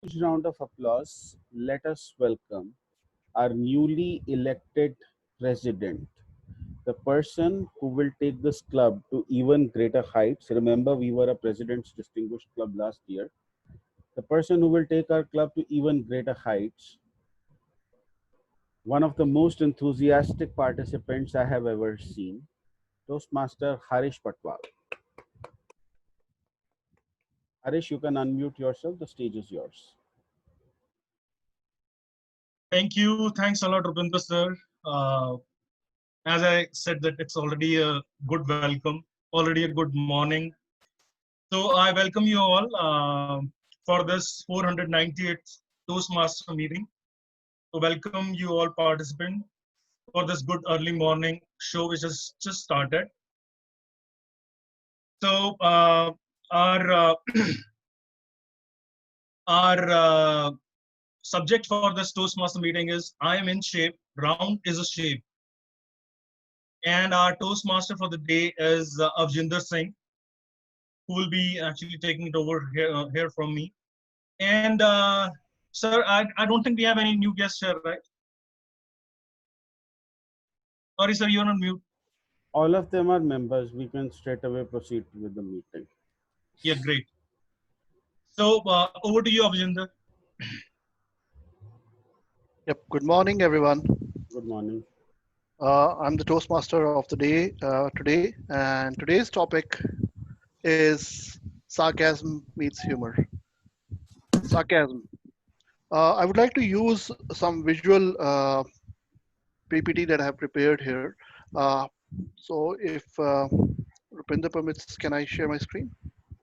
Huge round of applause. Let us welcome our newly elected president, the person who will take this club to even greater heights. Remember, we were a President's Distinguished Club last year. The person who will take our club to even greater heights, one of the most enthusiastic participants I have ever seen, Toastmaster Harish Patwal. Harish, you can unmute yourself. The stage is yours. Thank you. Thanks a lot, Rupinder sir. Uh, as I said that it's already a good welcome, already a good morning. So I welcome you all for this 498th Toastmaster meeting. So welcome you all participants for this good early morning show which has just started. So our our subject for this Toastmaster meeting is I am in shape, round is a shape. And our Toastmaster for the day is Avjinder Singh, who will be actually taking it over here from me. And sir, I don't think we have any new guests here, right? Sorry, sir, you're on mute. All of them are members. We can straight away proceed with the meeting. Yeah, great. So over to you, Avjinder. Yep. Good morning, everyone. Good morning. I'm the Toastmaster of the day today, and today's topic is sarcasm meets humor. Sarcasm. I would like to use some visual PPT that I have prepared here. Uh, so, if Rupinder permits, can I share my screen?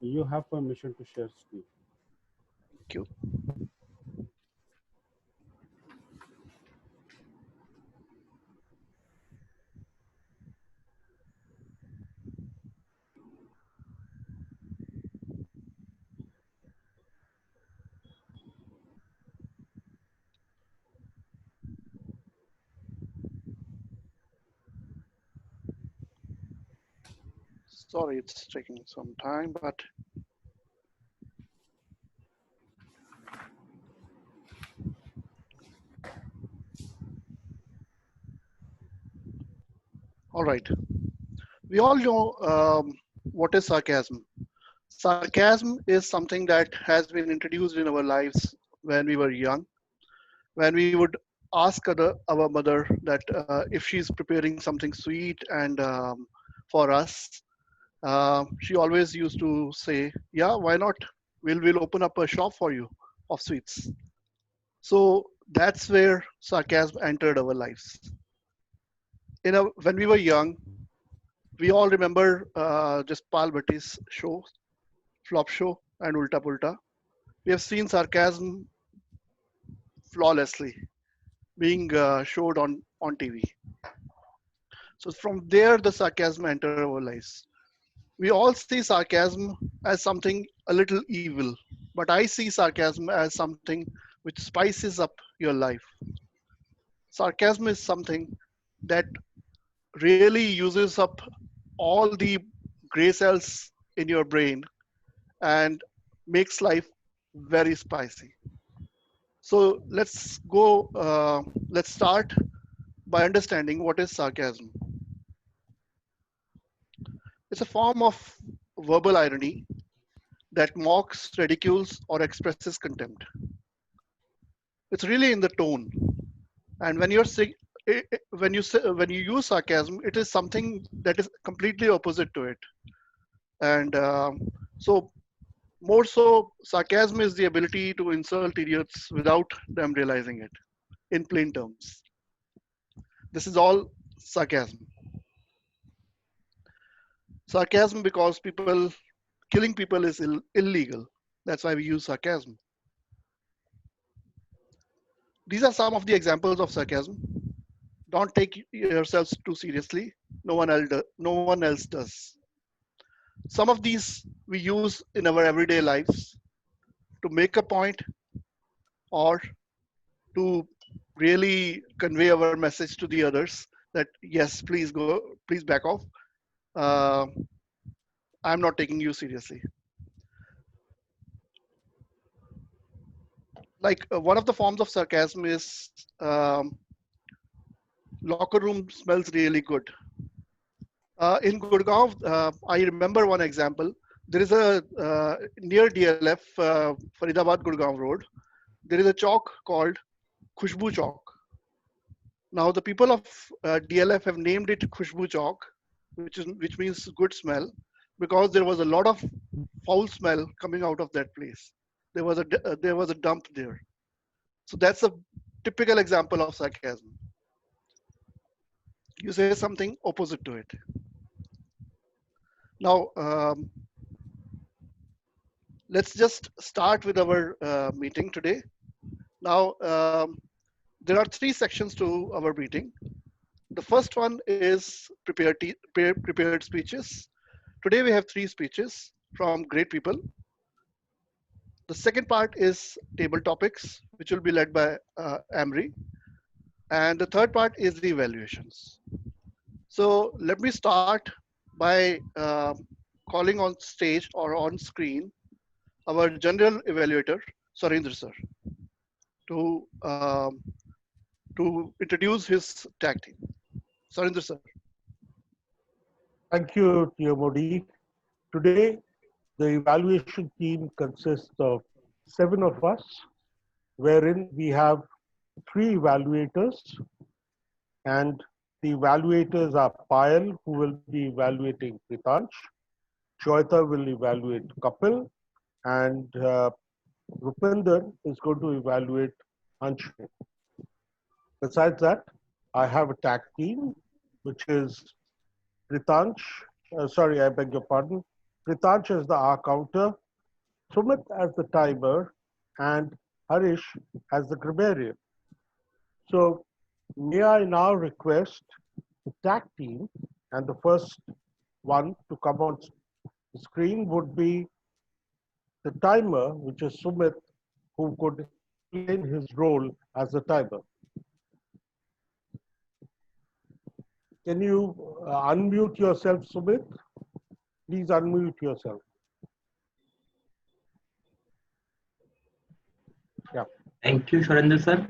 You have permission to share screen. Thank you. Sorry, it's taking some time, but all right. We all know what is sarcasm. Sarcasm is something that has been introduced in our lives when we were young, when we would ask our mother that if she's preparing something sweet and for us, she always used to say, "Yeah, why not? We'll open up a shop for you of sweets." So that's where sarcasm entered our lives. When we were young, we all remember just Pal Bhatti's show, Flop Show, and Ulta Pulta. We have seen sarcasm flawlessly being showed on TV. So from there, the sarcasm enter our lives. We all see sarcasm as something a little evil, but I see sarcasm as something which spices up your life. Sarcasm is something that really uses up all the gray cells in your brain and makes life very spicy. So let's go. Let's start by understanding what is sarcasm. It's a form of verbal irony that mocks, ridicules, or expresses contempt. It's really in the tone. And when you use sarcasm, it is something that is completely opposite to it. And so, more so, sarcasm is the ability to insult idiots without them realizing it. In plain terms, this is all sarcasm. Sarcasm because people killing people is illegal. That's why we use sarcasm. These are some of the examples of sarcasm. Don't take yourselves too seriously. No one else does. Some of these we use in our everyday lives to make a point or to really convey our message to the others that yes, please back off. Uh, I'm not taking you seriously. Like one of the forms of sarcasm is locker room smells really good. In Gurgaon, I remember one example. There is a near DLF, Faridabad Gurgaon Road. There is a chalk called Khushbu Chalk. Now the people of DLF have named it Khushbu Chalk, which means good smell, because there was a lot of foul smell coming out of that place. There was a dump there. So that's a typical example of sarcasm. You say something opposite to it. Now, let's just start with our meeting today. Now, there are three sections to our meeting. The first one is prepared speeches. Today we have three speeches from great people. The second part is table topics, which will be led by Amri. And the third part is the evaluations. So let me start by calling on stage or on screen our general evaluator, Sarindra sir, to introduce his tag team. Sarindra sir. Thank you, Modi. Today, the evaluation team consists of 7 of us, wherein we have 3 evaluators, and the evaluators are Payal, who will be evaluating Pritansh, Joyita will evaluate Kapil, and Rupinder is going to evaluate Anshul. Besides that, I have a tag team, which is Pritansh, I beg your pardon. Pritansh as the R counter, Sumit as the timer, and Harish as the grammarian. So may I now request the tag team, and the first one to come on the screen would be the timer, which is Sumit, who could explain his role as the timer. Can you unmute yourself, Sumit? Please unmute yourself. Yeah. Thank you, Surendra sir.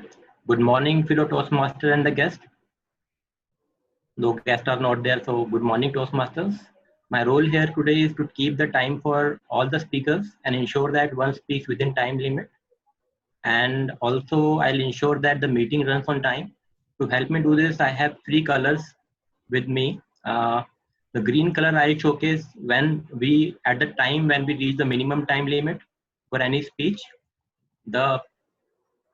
Good morning, fellow Toastmaster and the guest. No guests are not there, so good morning, Toastmasters. My role here today is to keep the time for all the speakers and ensure that one speaks within time limit. And also, I'll ensure that the meeting runs on time. To help me do this, I have 3 colors with me. The green color I showcase at the time when we reach the minimum time limit for any speech. The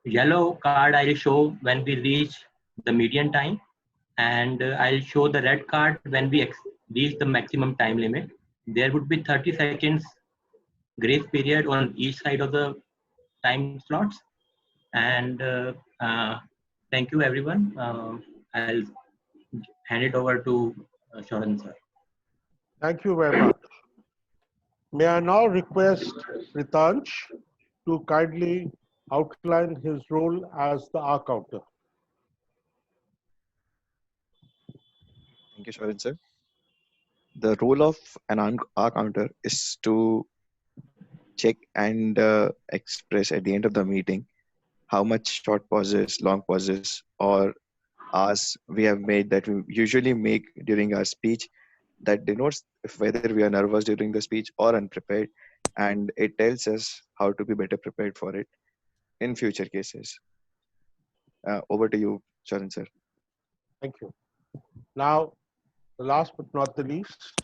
yellow card I'll show when we reach the median time, and I'll show the red card when we reach the maximum time limit. There would be 30 seconds grace period on each side of the time slots. And thank you, everyone. I'll hand it over to Shoran sir. Thank you very much. May I now request Pritansh to kindly outline his role as the R counter. Thank you, Shoran sir. The role of an R counter is to check and express at the end of the meeting how much short pauses, long pauses, or hours we have made that we usually make during our speech, that denotes whether we are nervous during the speech or unprepared, and it tells us how to be better prepared for it in future cases. Over to you, Sharan sir. Thank you. Now, the last but not the least,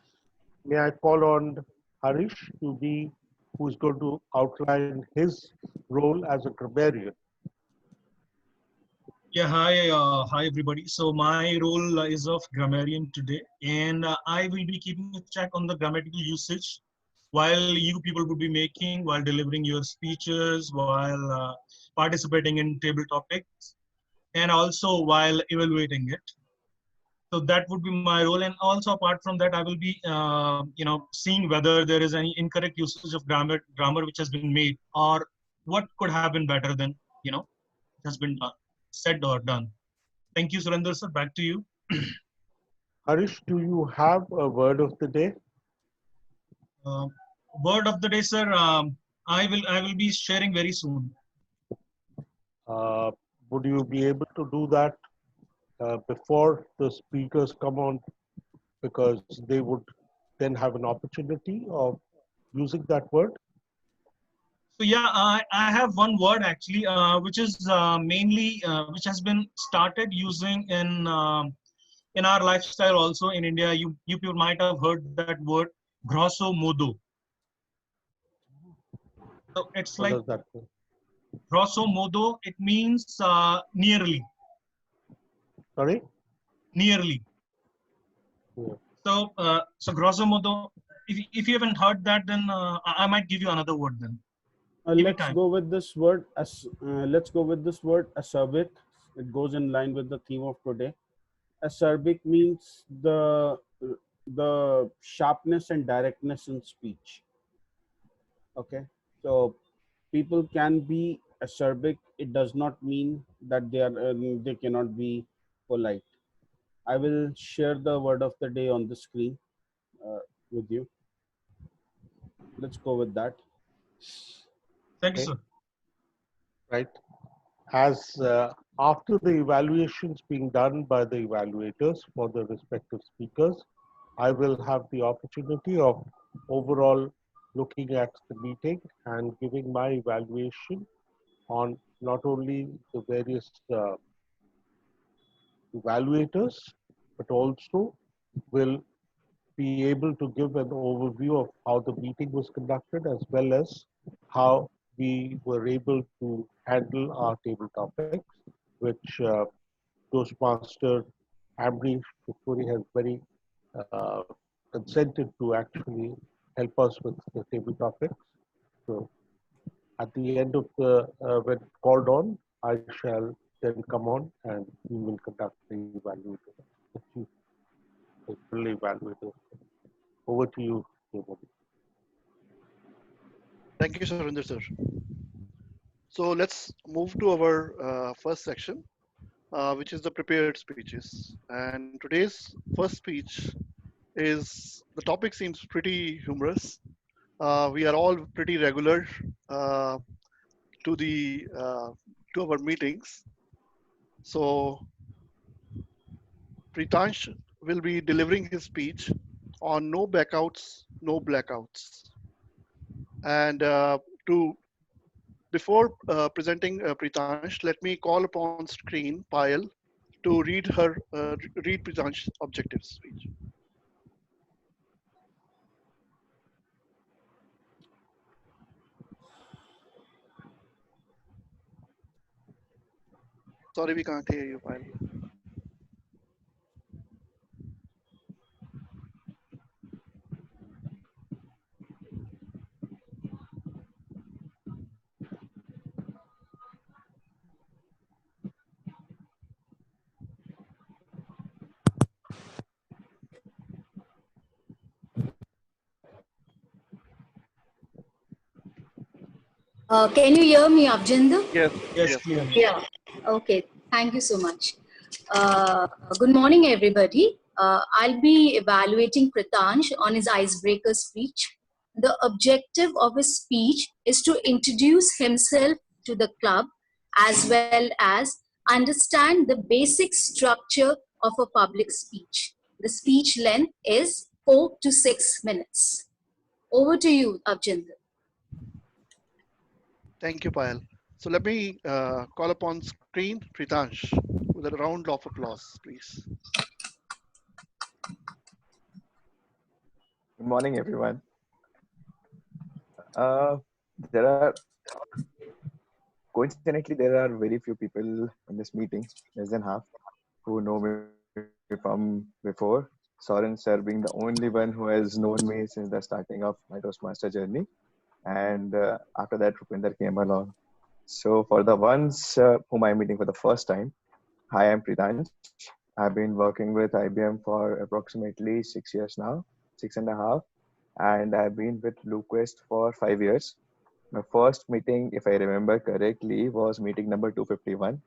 may I call on Harish to be who's going to outline his role as a grammarian. Yeah, hi everybody. So my role is of grammarian today, and I will be keeping a check on the grammatical usage while you people would be making, while delivering your speeches, while participating in table topics, and also while evaluating it. So that would be my role, and also apart from that, I will be, seeing whether there is any incorrect usage of grammar which has been made, or what could have been better than has been done. Said or done. Thank you, Surendra sir. Back to you. Harish, do you have a word of the day? Word of the day, sir. I will be sharing very soon. Uh, would you be able to do that before the speakers come on, because they would then have an opportunity of using that word? So yeah, I have one word actually, which is mainly which has been started using in our lifestyle also in India. You people might have heard that word, grosso modo. So it's What like does that mean? grosso modo. It means nearly, Sorry? nearly. Yeah. So grosso modo. If you haven't heard that, then I might give you another word. Then give me Let's time. go with this word as let's go with this word acerbic. It goes in line with the theme of today. Acerbic means the sharpness and directness in speech. Okay, so people can be acerbic. It does not mean that they cannot be polite. I will share the word of the day on the screen uh, with you. Let's go with that. Thank you, Okay. sir. Right. As after the evaluations being done by the evaluators for the respective speakers, I will have the opportunity of overall looking at the meeting and giving my evaluation on not only the various evaluators, but also will be able to give an overview of how the meeting was conducted, as well as how we were able to handle our table topics, which Toastmaster Ambrish Kasturi has very uh, consented to actually help us with the table topics. So at the end of the when called on, I shall then come on and we will conduct the evaluation, the chief, the full evaluator. Over to you, Devmani. Thank you, Surinder sir. So let's move to our first section, which is the prepared speeches. And today's first speech is the topic seems pretty humorous. We are all pretty regular uh, to the to our meetings. So Pritansh will be delivering his speech on no backouts, no blackouts. And to before presenting Pritansh, let me call upon screen Payal to read Pritansh's objective speech. Sorry, we can't hear you, Payal. Can you hear me, Abjinder? Yes, Yes, yes. clearly. Yeah. Okay. Thank you so much. Good morning, everybody. I'll be evaluating Pritansh on his icebreaker speech. The objective of his speech is to introduce himself to the club as well as understand the basic structure of a public speech. The speech length is 4 to 6 minutes. Over to you, Abjinder. Thank you, Payal. So let me call upon screen Pritansh with a round of applause, please. Good morning, everyone. There are coincidentally there are very few people in this meeting, less than half, who know me from before. Soren sir being the only one who has known me since the starting of my Toastmaster journey, and after that Rupinder came along. So for the ones whom I'm meeting for the first time, hi, I'm Pritansh. I've been working with IBM for approximately 6 years now, 6.5, and I've been with Bluequest for 5 years. My first meeting, if I remember correctly, was meeting number 251.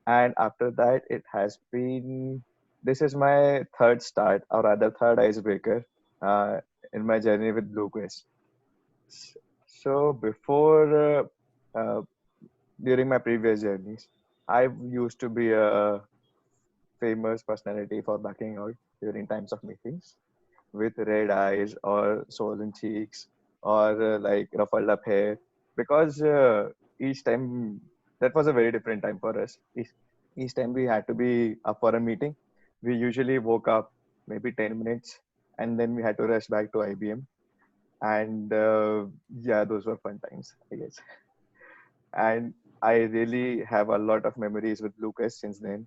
And after that, it has been, this is my third start, or rather, third icebreaker uh, in my journey with Bluequest. So before during my previous journeys, I used to be a famous personality for backing out during times of meetings with red eyes or swollen cheeks or like ruffled up hair because each time that was a very different time for us. Each time we had to be up for a meeting, we usually woke up maybe 10 minutes and then we had to rush back to IBM. And yeah, those were fun times, I guess. And I really have a lot of memories with Bluecast since then.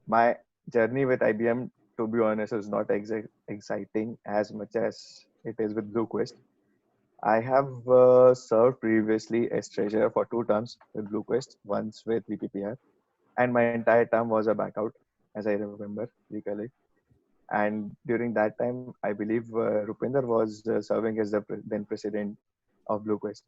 My journey with IBM, to be honest, is not exciting as much as it is with Bluequest. I have served previously as treasurer for 2 terms with Bluequest, once with VPPR, and my entire term was a backout, as I remember, recollect. And during that time, I believe Rupinder was serving as the then president of Bluequest.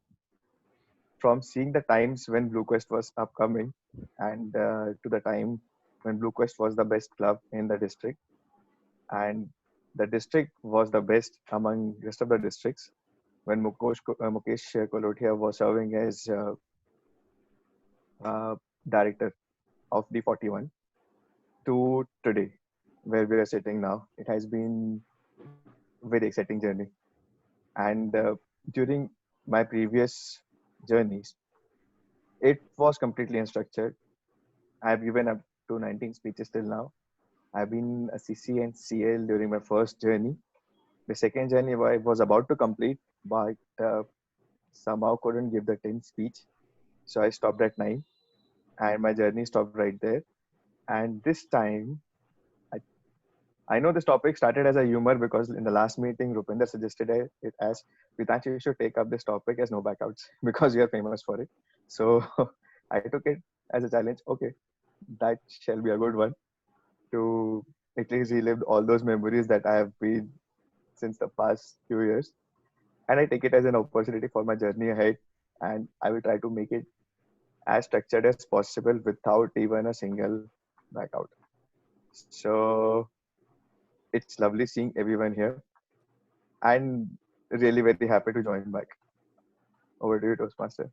From seeing the times when Bluequest was upcoming and to the time when Bluequest was the best club in the district, and the district was the best among rest of the districts when Mukesh Kolotia was serving as director of the 41 to today where we are sitting now. It has been a very exciting journey. And during my previous journeys, it was completely unstructured. I've given up to 19 speeches till now. I've been a CC and CL during my first journey. The second journey I was about to complete, but somehow couldn't give the 10th speech. So I stopped at 9 and my journey stopped right there. And this time, I know this topic started as a humor because in the last meeting, Rupinder suggested it as, Pitanchi, you should take up this topic as no backouts because you are famous for it. So I took it as a challenge. Okay, that shall be a good one to at least relive all those memories that I have been since the past few years. And I take it as an opportunity for my journey ahead. And I will try to make it as structured as possible without even a single backout. So it's lovely seeing everyone here and really very happy to join back. Over to you, Toastmaster.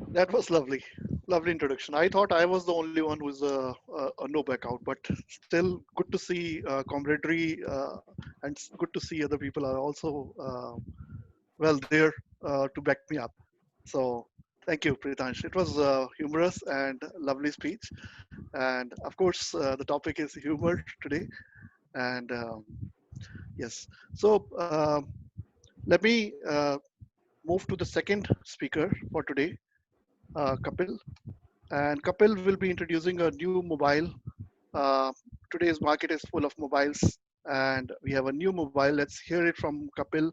That was lovely. Lovely introduction. I thought I was the only one who's a no back out, but still good to see camaraderie and good to see other people are also well there to back me up. So thank you, Pritansh. It was humorous and lovely speech. And of course, the topic is humor today. And yes, so let me move to the second speaker for today, Kapil. And Kapil will be introducing a new mobile. Uh, Today's market is full of mobiles, and we have a new mobile. Let's hear it from Kapil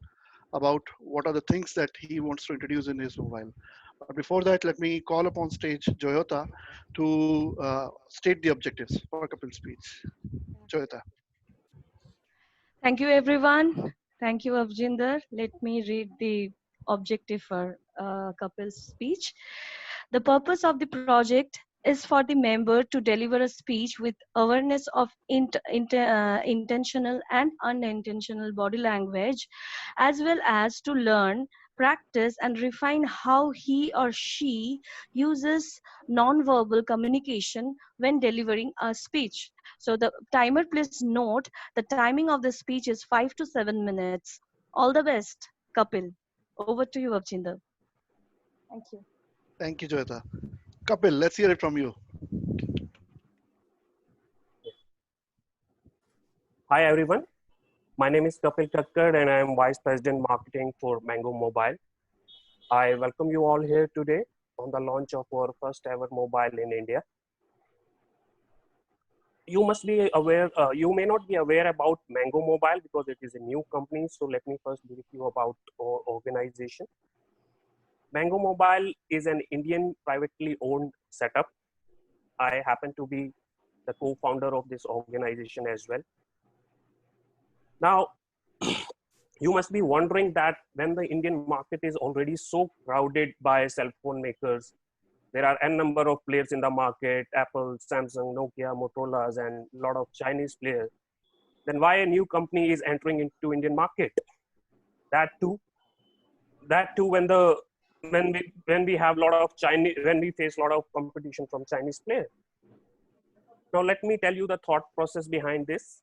about what are the things that he wants to introduce in his mobile. But before that, let me call upon stage Joyota to state the objectives for Kapil's speech. Joyota. Thank you, everyone. Thank you, Avjinder. Let me read the objective for Kapil's speech. The purpose of the project is for the member to deliver a speech with awareness of intentional and unintentional body language, as well as to learn, practice, and refine how he or she uses non-verbal communication when delivering a speech. So the timer, please note, the timing of the speech is 5 to 7 minutes. All the best, Kapil. Over to you, Avjinder. Thank you. Thank you, Joyota. Kapil, let's hear it from you. Hi everyone, my name is Kapil Thakkar and I am Vice President Marketing for Mango Mobile. I welcome you all here today on the launch of our first ever mobile in India. You must be aware, you may not be aware about Mango Mobile because it is a new company. So let me first brief you about our organization. Mango Mobile is an Indian privately owned setup. I happen to be the co-founder of this organization as well. Now, you must be wondering that when the Indian market is already so crowded by cell phone makers, there are n number of players in the market, Apple, Samsung, Nokia, Motorola, and a lot of Chinese players, then why a new company is entering into Indian market? That too, that too when we have a lot of Chinese, when we face a lot of competition from Chinese players. Now let me tell you the thought process behind this.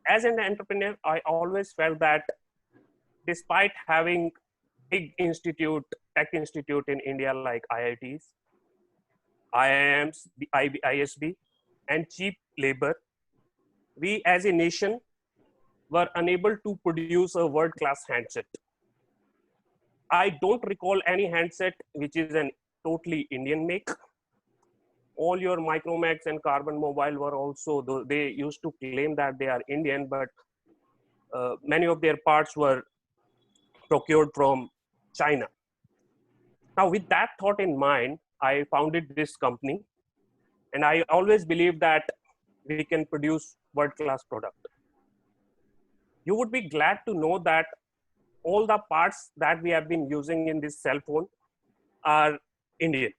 As an entrepreneur, I always felt that despite having big institute, tech institute in India like IITs, IIMs, ISB, and cheap labor, we as a nation were unable to produce a world-class handset. I don't recall any handset which is an totally Indian make. All your Micromax and Carbon Mobile were also, though they used to claim that they are Indian, but many of their parts were procured from China. Now, with that thought in mind, I founded this company, and I always believe that we can produce world-class product. You would be glad to know that all the parts that we have been using in this cell phone are Indian.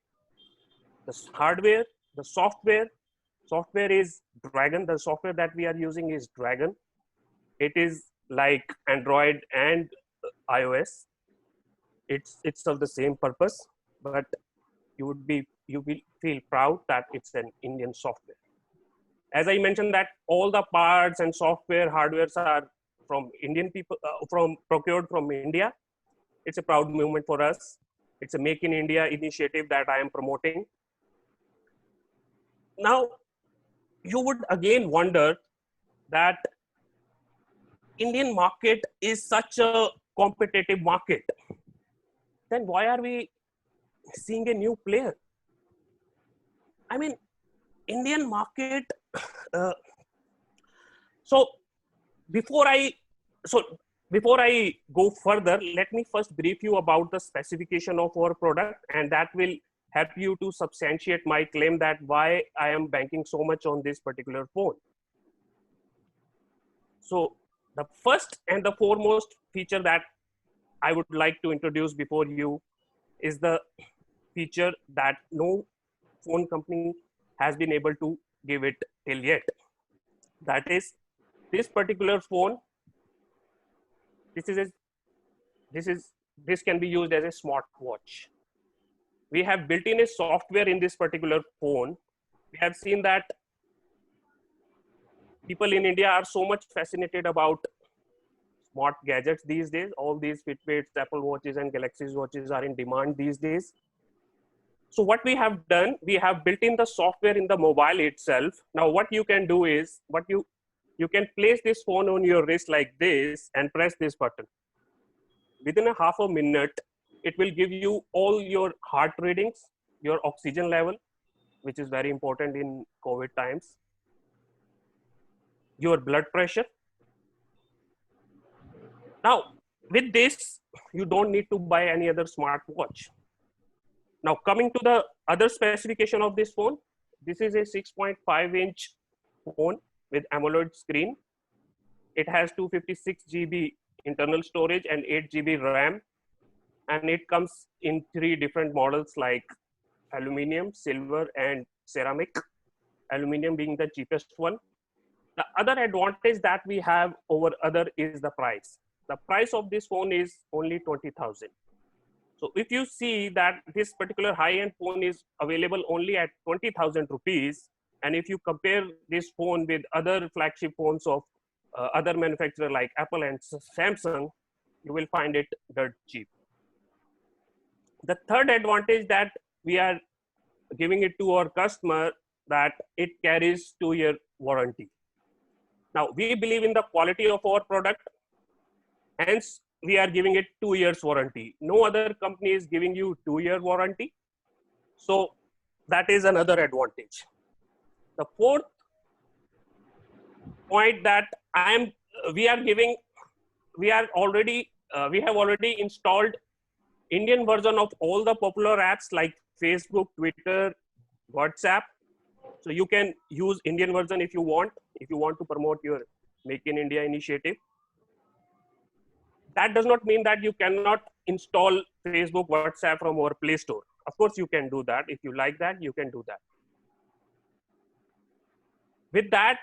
The hardware, the software is Dragon. The software that we are using is Dragon. It is like Android and iOS. It's of the same purpose, but you will feel proud that it's an Indian software. As I mentioned, that all the parts and software, hardwares are from Indian people, procured from India. It's a proud moment for us. It's a Make in India initiative that I am promoting. Now, you would again wonder that Indian market is such a competitive market. Then why are we seeing a new player? I mean, Indian market. So before I go further, let me first brief you about the specification of our product, and that will help you to substantiate my claim that why I am banking so much on this particular phone. So the first and the foremost feature that I would like to introduce before you is the feature that no phone company has been able to give it till yet. That is, this particular phone, this can be used as a smartwatch. We have built in a software in this particular phone. We have seen that people in India are so much fascinated about smart gadgets these days. All these Fitbits, Apple Watches, and Galaxy Watches are in demand these days. So what we have done, we have built in the software in the mobile itself. Now what you can do is, you can place this phone on your wrist like this and press this button. Within a half a minute, it will give you all your heart readings, your oxygen level, which is very important in COVID times, your blood pressure. Now, with this, you don't need to buy any other smartwatch. Now, coming to the other specification of this phone, this is a 6.5-inch phone with AMOLED screen. It has 256 GB internal storage and 8 GB RAM. And it comes in 3 different models like aluminum, silver, and ceramic. Aluminum being the cheapest one. The other advantage that we have over other is the price. The price of this phone is only 20,000. So if you see that this particular high-end phone is available only at 20,000 rupees, and if you compare this phone with other flagship phones of other manufacturers like Apple and Samsung, you will find it dirt cheap. The third advantage that we are giving it to our customer, that it carries 2-year warranty. Now, we believe in the quality of our product, hence we are giving it 2 years warranty. No other company is giving you 2-year warranty. So that is another advantage. The fourth point that we have already installed Indian version of all the popular apps like Facebook, Twitter, WhatsApp. So you can use Indian version if you want to promote your Make in India initiative. That does not mean that you cannot install Facebook, WhatsApp from our Play Store. Of course, you can do that. If you like that, you can do that. With that,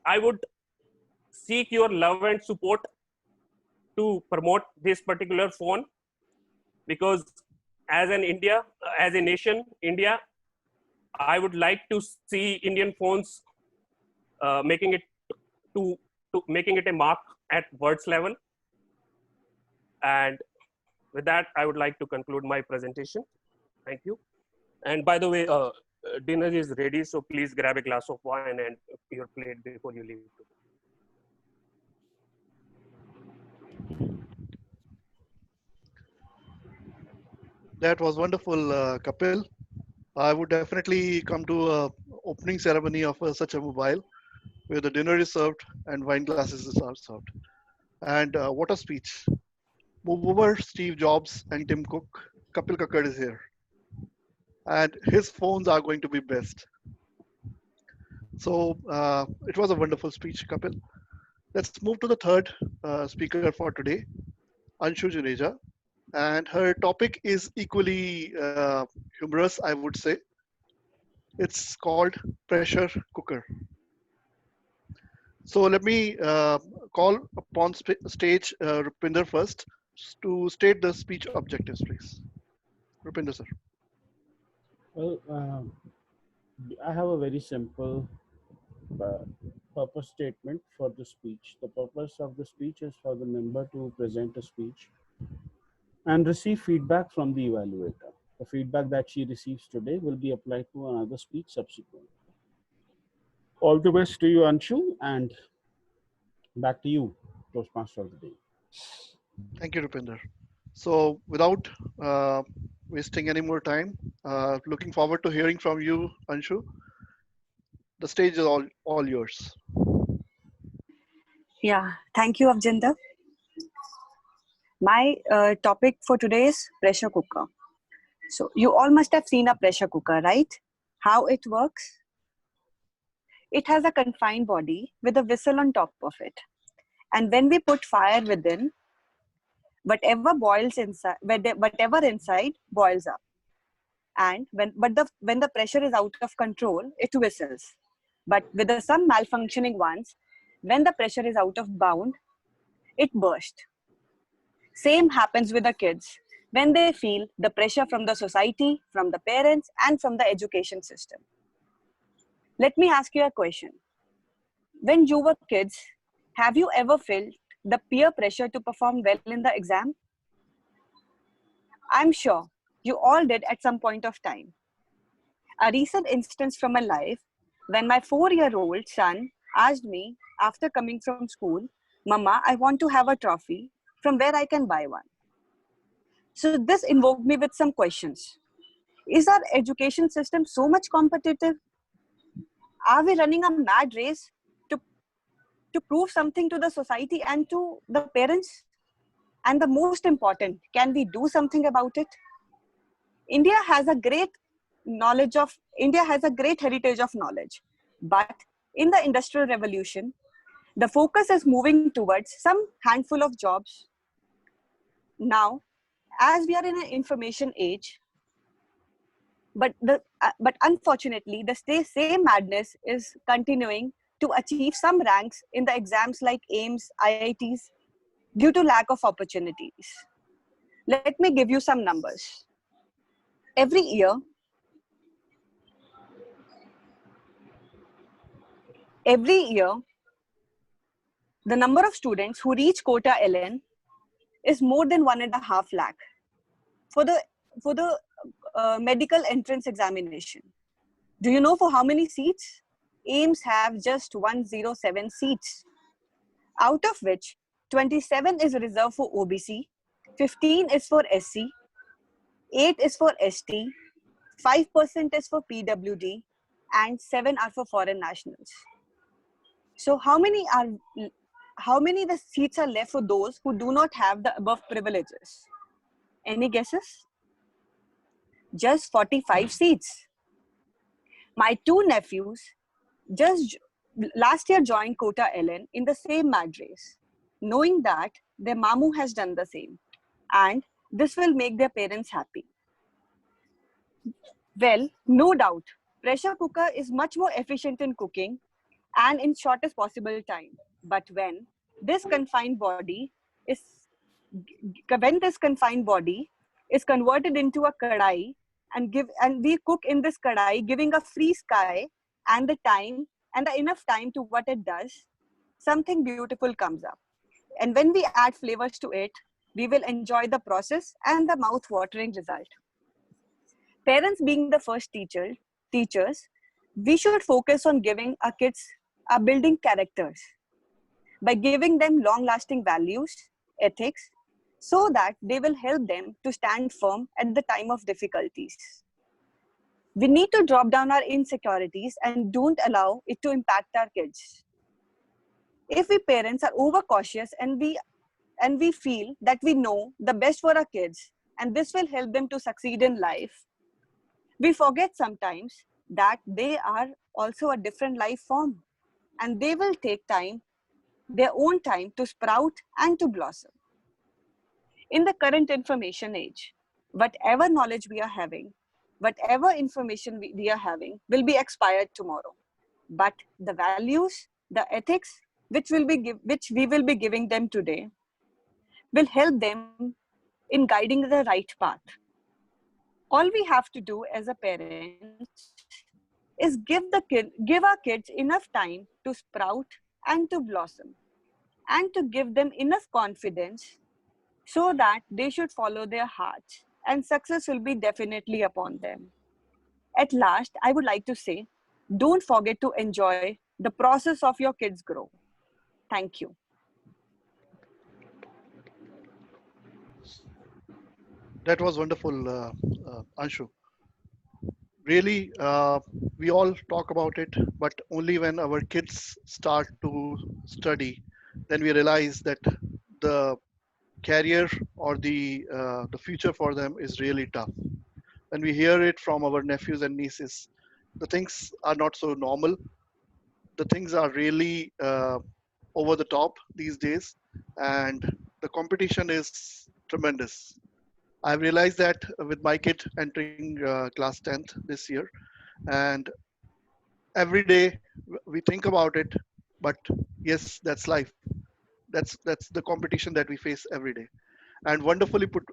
I would seek your love and support to promote this particular phone, because as a nation, India, I would like to see Indian phones making it a mark at world's level. And with that, I would like to conclude my presentation. Thank you. And by the way, dinner is ready, so please grab a glass of wine and your plate before you leave. That was wonderful, Kapil. I would definitely come to a opening ceremony of such a mobile where the dinner is served and wine glasses are served. And what a speech. Move over Steve Jobs and Tim Cook. Kapil Kakkad is here. And his phones are going to be best. So it was a wonderful speech, Kapil. Let's move to the third speaker for today, Anshu Juneja. And her topic is equally humorous, I would say. It's called pressure cooker. So let me call upon stage Rupinder first to state the speech objectives, please. Rupinder, sir. Well, I have a very simple purpose statement for the speech. The purpose of the speech is for the member to present a speech and receive feedback from the evaluator. The feedback that she receives today will be applied to another speech subsequently. All the best to you, Anshu, and back to you, Toastmaster of the day. Thank you, Rupinder. So without wasting any more time, looking forward to hearing from you, Anshu. The stage is all yours. Yeah, thank you, Avjinder. My topic for today is pressure cooker. So you all must have seen a pressure cooker, right? How it works? It has a confined body with a whistle on top of it. And when we put fire within, whatever inside boils up. And when the pressure is out of control, it whistles. But with some malfunctioning ones, when the pressure is out of bound, it bursts. Same happens with the kids when they feel the pressure from the society, from the parents, and from the education system. Let me ask you a question. When you were kids, have you ever felt the peer pressure to perform well in the exam? I'm sure you all did at some point of time. A recent instance from my life, when my 4-year-old son asked me after coming from school, "Mama, I want to have a trophy. From where I can buy one?" So this invoked me with some questions. Is our education system so much competitive? Are we running a mad race to prove something to the society and to the parents? And the most important, can we do something about it? India has a great heritage of knowledge. But in the Industrial Revolution, the focus is moving towards some handful of jobs. Now, as we are in an information age, but unfortunately, the same madness is continuing to achieve some ranks in the exams like AIIMS, IITs, due to lack of opportunities. Let me give you some numbers. Every year, the number of students who reach quota LN is more than 1.5 lakh for the medical entrance examination. Do you know for how many seats? AIIMS have just 107 seats, out of which 27 is reserved for OBC, 15 is for SC, 8 is for ST, 5% is for PWD, and 7 are for foreign nationals. So how many the seats are left for those who do not have the above privileges? Any guesses? Just 45 seats. My 2 nephews just last year joined quota LN in the same mad race, knowing that their mamu has done the same, and this will make their parents happy. Well, no doubt, pressure cooker is much more efficient in cooking and in shortest possible time. But when this confined body is when this confined body is converted into a kadai and we cook in this kadai, giving a free sky and the time and the enough time to what it does, something beautiful comes up. And when we add flavors to it, we will enjoy the process and the mouth-watering result. Parents being the first teachers, we should focus on giving our kids building characters by giving them long-lasting values, ethics, so that they will help them to stand firm at the time of difficulties. We need to drop down our insecurities and don't allow it to impact our kids. If we parents are overcautious and we feel that we know the best for our kids and this will help them to succeed in life, we forget sometimes that they are also a different life form and they will take time, their own time, to sprout and to blossom. In the current information age, whatever knowledge we are having, whatever information we are having will be expired tomorrow. But the values, the ethics, which we will be giving them today, will help them in guiding the right path. All we have to do as a parent is give our kids enough time to sprout and to blossom, and to give them enough confidence so that they should follow their hearts, and success will be definitely upon them. At last, I would like to say, don't forget to enjoy the process of your kids' growth. Thank you. That was wonderful, Anshu. Really, we all talk about it, but only when our kids start to study, then we realize that the career or the future for them is really tough. When we hear it from our nephews and nieces, the things are not so normal. The things are really over the top these days, and the competition is tremendous. I've realized that with my kid entering class 10th this year, and every day we think about it, but yes, that's life. That's the competition that we face every day. And wonderfully put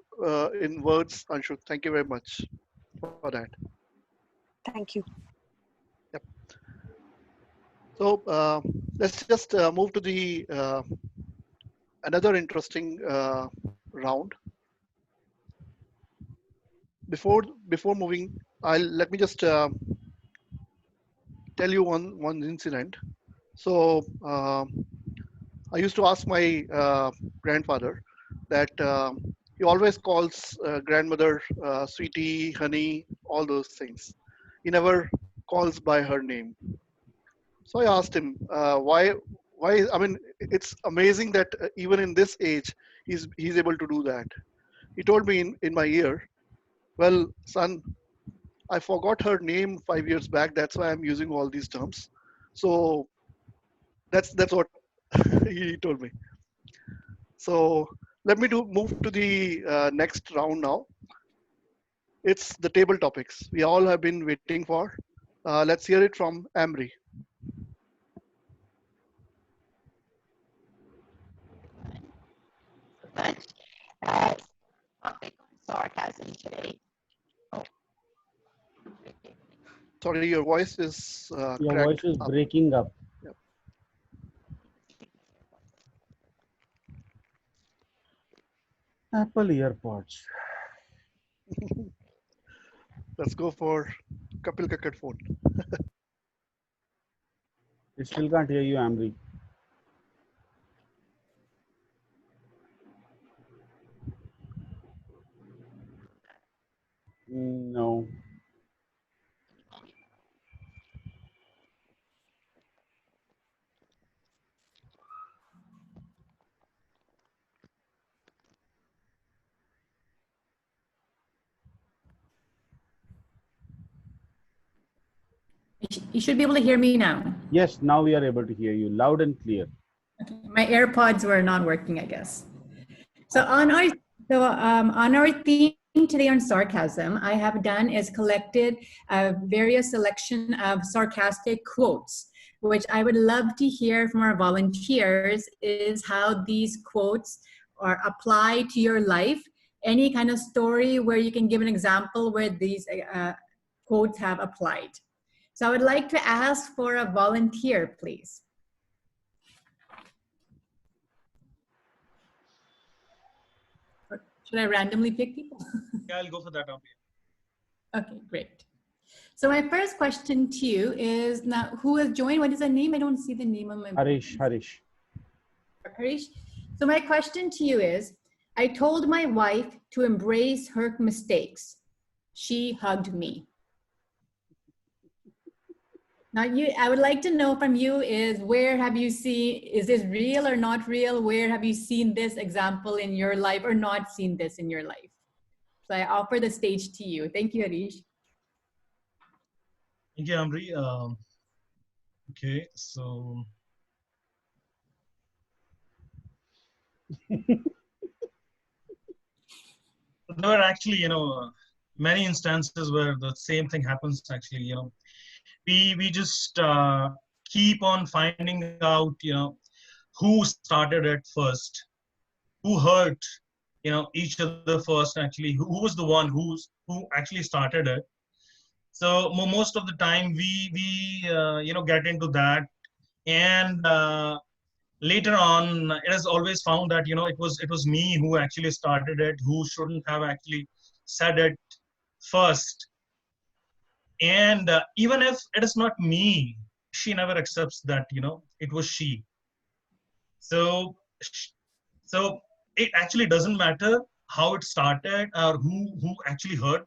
in words, Anshu. Thank you very much for that. Thank you. Yep. So let's just move to the another interesting round. Before moving, let me just tell you one incident. So I used to ask my grandfather that he always calls grandmother sweetie, honey, all those things. He never calls by her name. So I asked him why. I mean, it's amazing that even in this age, he's able to do that. He told me in my ear, well, son, I forgot her name 5 years back. That's why I'm using all these terms. So that's what he told me. So let me move to the next round now. It's the table topics we all have been waiting for. Let's hear it from Amri. Topic on sarcasm today. Oh. Sorry, your voice is your voice is breaking up. Yep. Apple AirPods. Let's go for Kapil Kakad phone. I still can't hear you, Amri. No. You should be able to hear me now. Yes, now we are able to hear you loud and clear. Okay. My AirPods were not working, I guess. So on our theme today on sarcasm, I have done is collected various selection of sarcastic quotes, which I would love to hear from our volunteers is how these quotes or apply to your life? Any kind of story where you can give an example where these quotes have applied. So I would like to ask for a volunteer, please. Or should I randomly pick people? Yeah, I'll go for that. Okay, great. So my first question to you is, now who has joined? What is the name? I don't see the name on my Harish. Harish. So my question to you is, I told my wife to embrace her mistakes. She hugged me. Now I would like to know from you is, where have you seen, is this real or not real? Where have you seen this example in your life or not seen this in your life? So I offer the stage to you. Thank you, Harish. Thank you, Amri. Okay, so there were actually, many instances where the same thing happens. Actually, we just keep on finding out, who started it first, who hurt, each other first. Actually, who was the one who actually started it. So most of the time we get into that, and later on it is always found that it was me who actually started it, who shouldn't have actually said it first. And even if it is not me, she never accepts that it was she. So it actually doesn't matter how it started or who actually hurt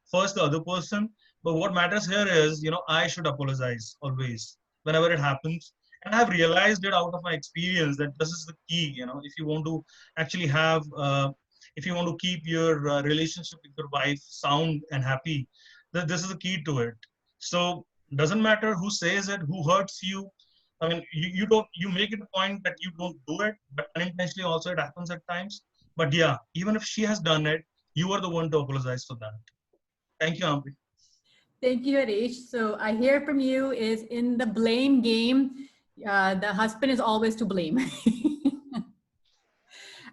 first the other person. But what matters here is, I should apologize always whenever it happens. And I've realized it out of my experience that this is the key. If you want to actually have, if you want to keep your relationship with your wife sound and happy, this is the key to it. So doesn't matter who says it, who hurts you. I mean, you make it a point that you don't do it, but unintentionally also it happens at times. But yeah, even if she has done it, you are the one to apologize for that. Thank you, Amri. Thank you, Harish. So I hear from you is, in the blame game, the husband is always to blame.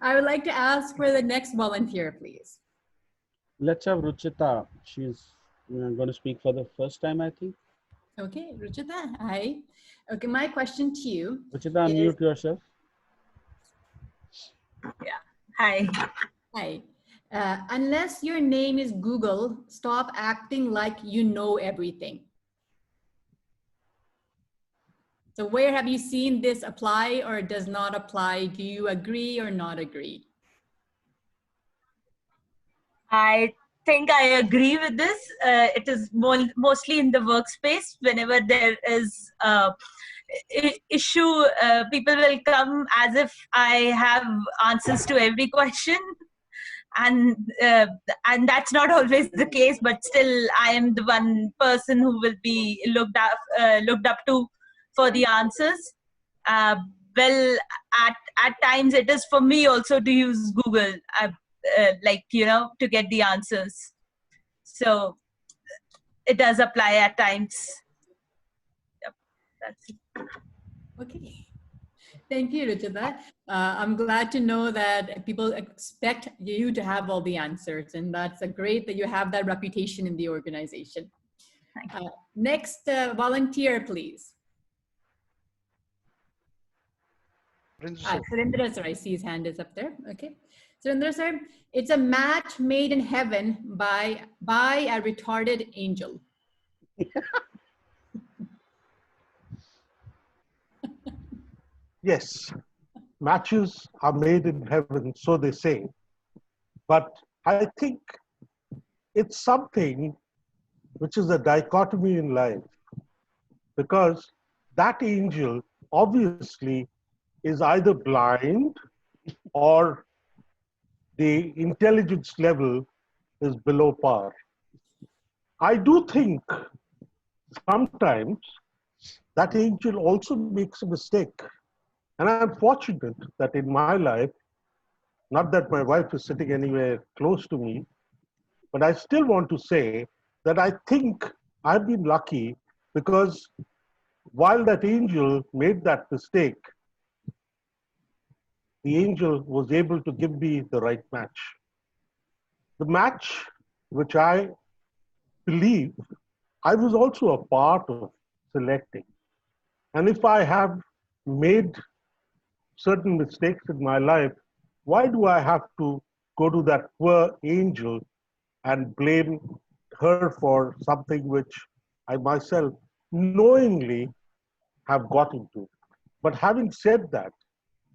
I would like to ask for the next volunteer, please. Let's have Ruchita. She's going to speak for the first time, I think. Okay, Ruchita, hi. Okay, my question to you. Ruchita, unmute yourself. Yeah, hi. Hi. Unless your name is Google, stop acting like you know everything. So where have you seen this apply or does not apply? Do you agree or not agree? I think I agree with this. It is mostly in the workspace. Whenever there is issue, people will come as if I have answers to every question. And that's not always the case, but still I am the one person who will be looked up to for the answers. Well, at times it is for me also to use Google, to get the answers. So it does apply at times. Yep, that's it. Okay. Thank you, Ruchita. I'm glad to know that people expect you to have all the answers, and that's great that you have that reputation in the organization. Next volunteer, please. Surendra sir, I see his hand is up there. Okay. Surendra sir, it's a match made in heaven by a retarded angel. Yes, matches are made in heaven, so they say. But I think it's something which is a dichotomy in life, because that angel obviously is either blind or the intelligence level is below par. I do think sometimes that angel also makes a mistake. And I'm fortunate that in my life, not that my wife is sitting anywhere close to me, but I still want to say that I think I've been lucky, because while that angel made that mistake, the angel was able to give me the right match. The match which I believe I was also a part of selecting. And if I have made certain mistakes in my life, why do I have to go to that poor angel and blame her for something which I myself knowingly have got into? But having said that,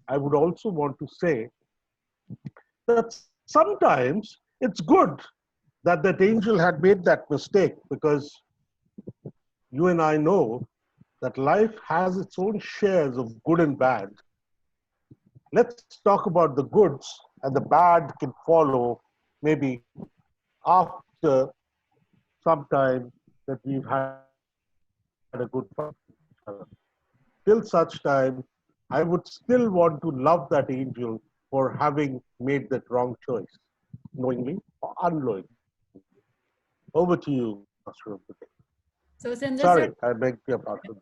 I would also want to say that sometimes it's good that that angel had made that mistake, because you and I know that life has its own shares of good and bad. Let's talk about the goods, and the bad can follow maybe after some time that we've had a good fun. Till such time, I would still want to love that angel for having made that wrong choice, knowingly or unknowingly. Over to you, Master of the Day. So Sundar Sorry, sir, I beg your pardon.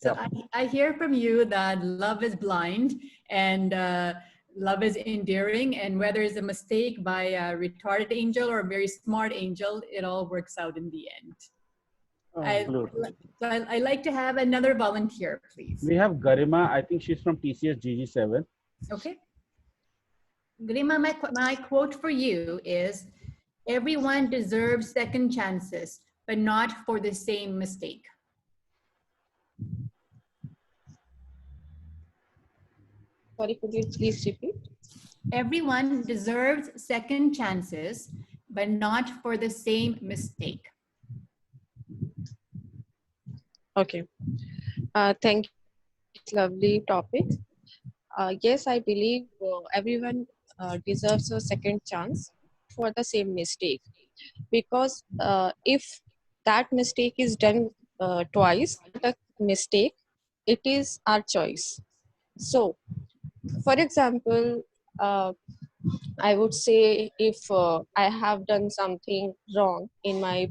so Yeah. I hear from you that love is blind and love is endearing, and whether it's a mistake by a retarded angel or a very smart angel, it all works out in the end. Absolutely. I like to have another volunteer, please. We have Garima. I think she's from TCS GG7. Okay. Grima, my quote for you is, everyone deserves second chances, but not for the same mistake. Sorry, could you please repeat? Everyone deserves second chances, but not for the same mistake. Okay. Thank you. Lovely topic. Yes, I believe everyone deserves a second chance for the same mistake, because if that mistake is done twice, the mistake, it is our choice. So, for example, I would say if I have done something wrong in my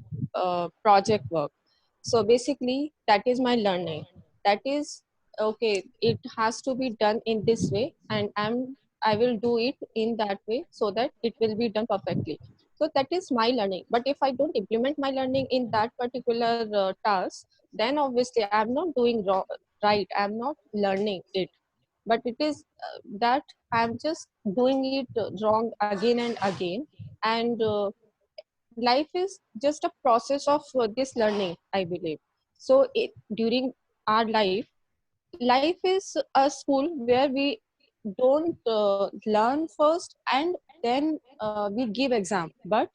project work, so basically that is my learning. That is okay. It has to be done in this way, and I will do it in that way so that it will be done perfectly. So that is my learning. But if I don't implement my learning in that particular task, then obviously I'm not doing wrong, right. I'm not learning it, but it is that I'm just doing it wrong again and again. And life is just a process of this learning, I believe. So during our life is a school where we don't learn first and then we give exam, but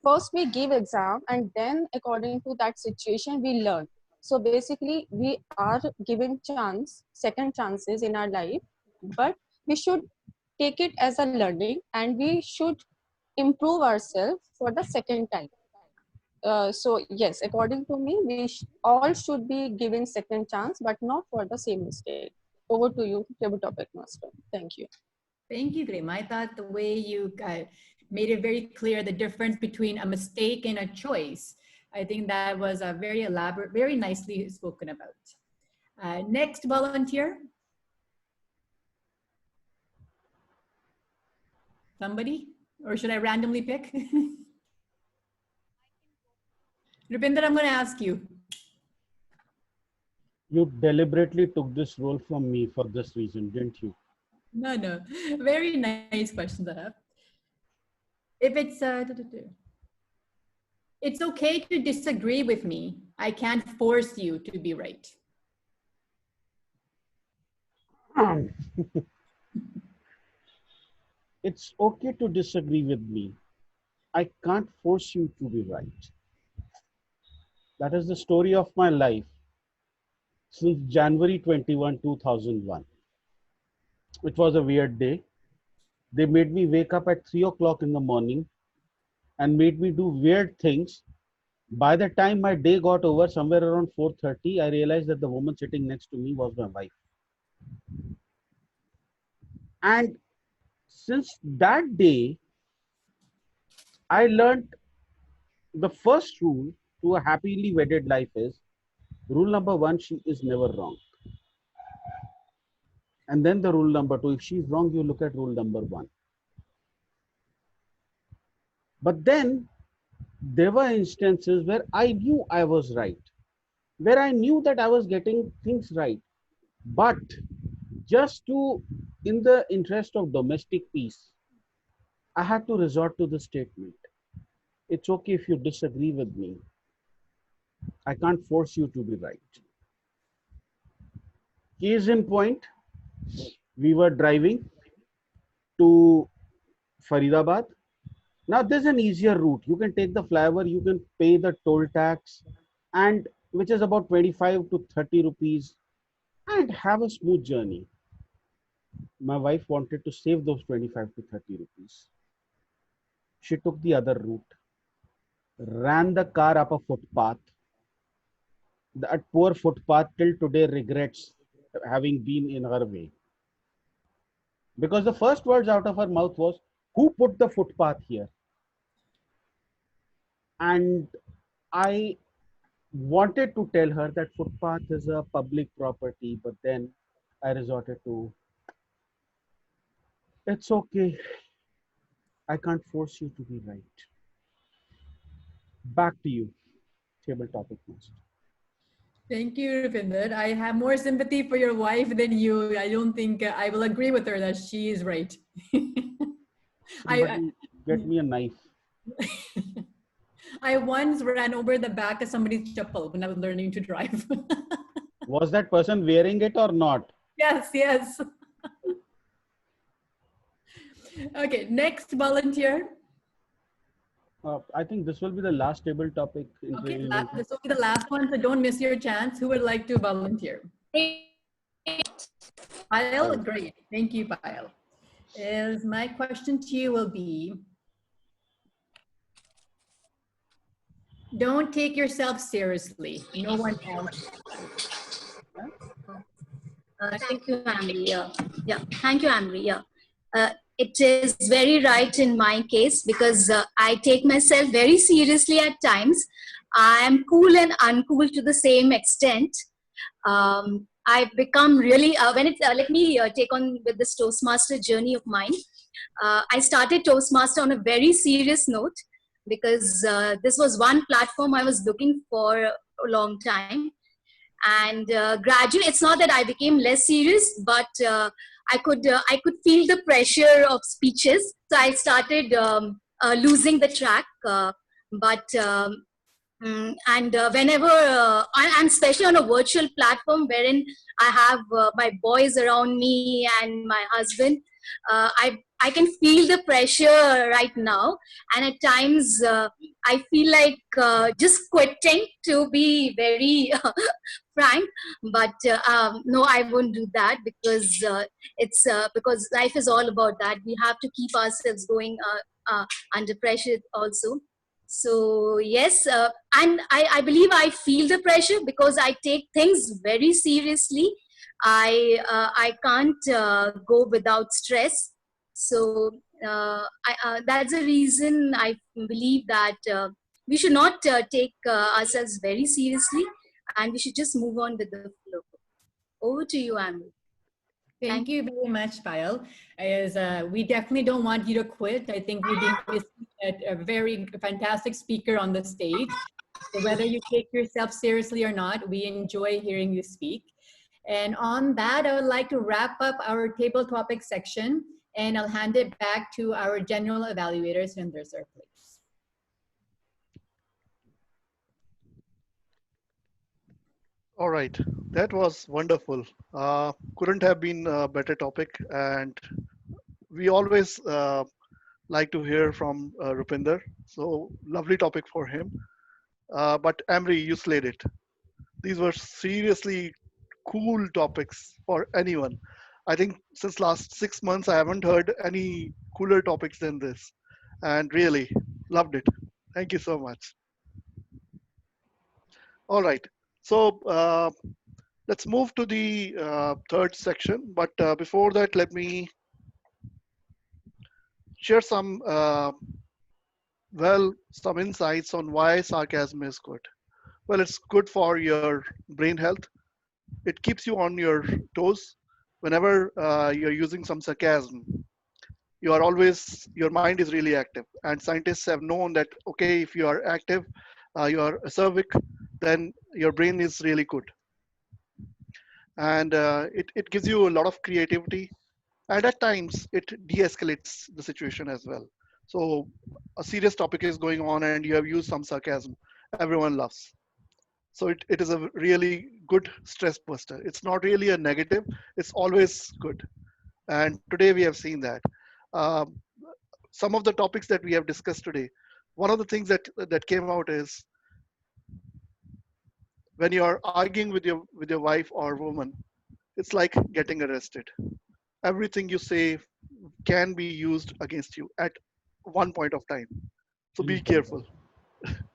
first we give exam and then according to that situation we learn. So basically we are given second chances in our life, but we should take it as a learning and we should improve ourselves for the second time. So yes, according to me, we all should be given second chance, but not for the same mistake. Over to you, table topic master. Thank you. Thank you, Grima. I thought the way you made it very clear the difference between a mistake and a choice. I think that was a very elaborate, very nicely spoken about. Next volunteer. Somebody? Or should I randomly pick? Rupinder, I'm going to ask you. You deliberately took this role from me for this reason, didn't you? No. Very nice questions I have. If it's okay to disagree with me. I can't force you to be right. It's okay to disagree with me. I can't force you to be right. That is the story of my life since January 21, 2001. It was a weird day. They made me wake up at 3 o'clock in the morning and made me do weird things. By the time my day got over, somewhere around 4:30, I realized that the woman sitting next to me was my wife. And since that day, I learned the first rule to a happily wedded life is, rule number one, she is never wrong. And then the rule number 2. If she's wrong, you look at rule number 1. But then there were instances where I knew I was right, where I knew that I was getting things right. But just to, in the interest of domestic peace, I had to resort to the statement. It's okay if you disagree with me. I can't force you to be right. Case in point, we were driving to Faridabad. Now there's an easier route. You can take the flyover, you can pay the toll tax, and which is about 25 to 30 rupees, and have a smooth journey. My wife wanted to save those 25 to 30 rupees. She took the other route, ran the car up a footpath. That poor footpath till today regrets having been in her way. Because the first words out of her mouth was, who put the footpath here? And I wanted to tell her that footpath is a public property, but then I resorted to, it's okay. I can't force you to be right. Back to you, table topic master. Thank you, Rupinder. I have more sympathy for your wife than you. I don't think I will agree with her that she is right. Somebody get me a knife. I once ran over the back of somebody's chappal when I was learning to drive. Was that person wearing it or not? Yes, yes. Okay, next volunteer. I think this will be the last table topic. Okay, this will be the last one, so don't miss your chance. Who would like to volunteer? Payal, great. Thank you, Payal. My question to you will be, don't take yourself seriously. No one else. Thank you, Amri. Yeah, thank you, Amri. Yeah. It is very right in my case because I take myself very seriously at times. I am cool and uncool to the same extent. I've become really, let me take on with this Toastmaster journey of mine. I started Toastmaster on a very serious note because this was one platform I was looking for a long time. And gradually, it's not that I became less serious, but I could feel the pressure of speeches. So I started losing the track. Whenever, and especially on a virtual platform wherein I have my boys around me and my husband, I can feel the pressure right now. And at times I feel like just quitting, to be very frank. But no, I won't do that because because life is all about that. We have to keep ourselves going under pressure also. So yes, and I believe I feel the pressure because I take things very seriously. I can't go without stress. So that's the reason I believe that we should not take ourselves very seriously, and we should just move on with the flow. Over to you, Amri. Thank you very much, Payal. We definitely don't want you to quit. I think we've been missing a very fantastic speaker on the stage. So whether you take yourself seriously or not, we enjoy hearing you speak. And on that, I would like to wrap up our table topic section, and I'll hand it back to our general evaluators, Surinder sir, please. All right, that was wonderful. Couldn't have been a better topic, and we always like to hear from Rupinder. So lovely topic for him. But Amri, you slayed it. These were seriously cool topics for anyone. I think since last 6 months, I haven't heard any cooler topics than this, and really loved it. Thank you so much. All right. So let's move to the third section. But before that, let me share some some insights on why sarcasm is good. Well, it's good for your brain health. It keeps you on your toes. whenever you're using some sarcasm, you are always, your mind is really active. And scientists have known that, okay, if you are active, you are acerbic, then your brain is really good. And it gives you a lot of creativity. And at times, it de-escalates the situation as well. So a serious topic is going on and you have used some sarcasm, everyone laughs. So it is a really good stress buster. It's not really a negative, it's always good. And today we have seen that. Um, some of the topics that we have discussed today, one of the things that came out is when you are arguing with your wife or woman, it's like getting arrested. Everything you say can be used against you at one point of time. So be careful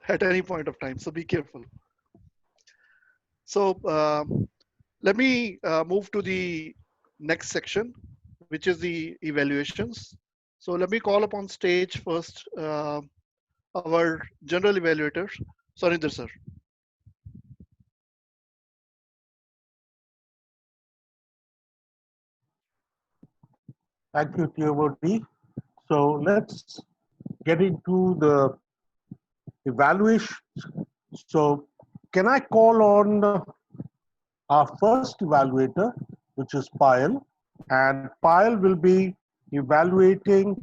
at any point of time. So be careful. So let me move to the next section, which is the evaluations. So let me call upon stage first our general evaluator, Surinder sir. Thank you, Theobody. So let's get into the evaluation. So can I call on our first evaluator, which is Payal, and Payal will be evaluating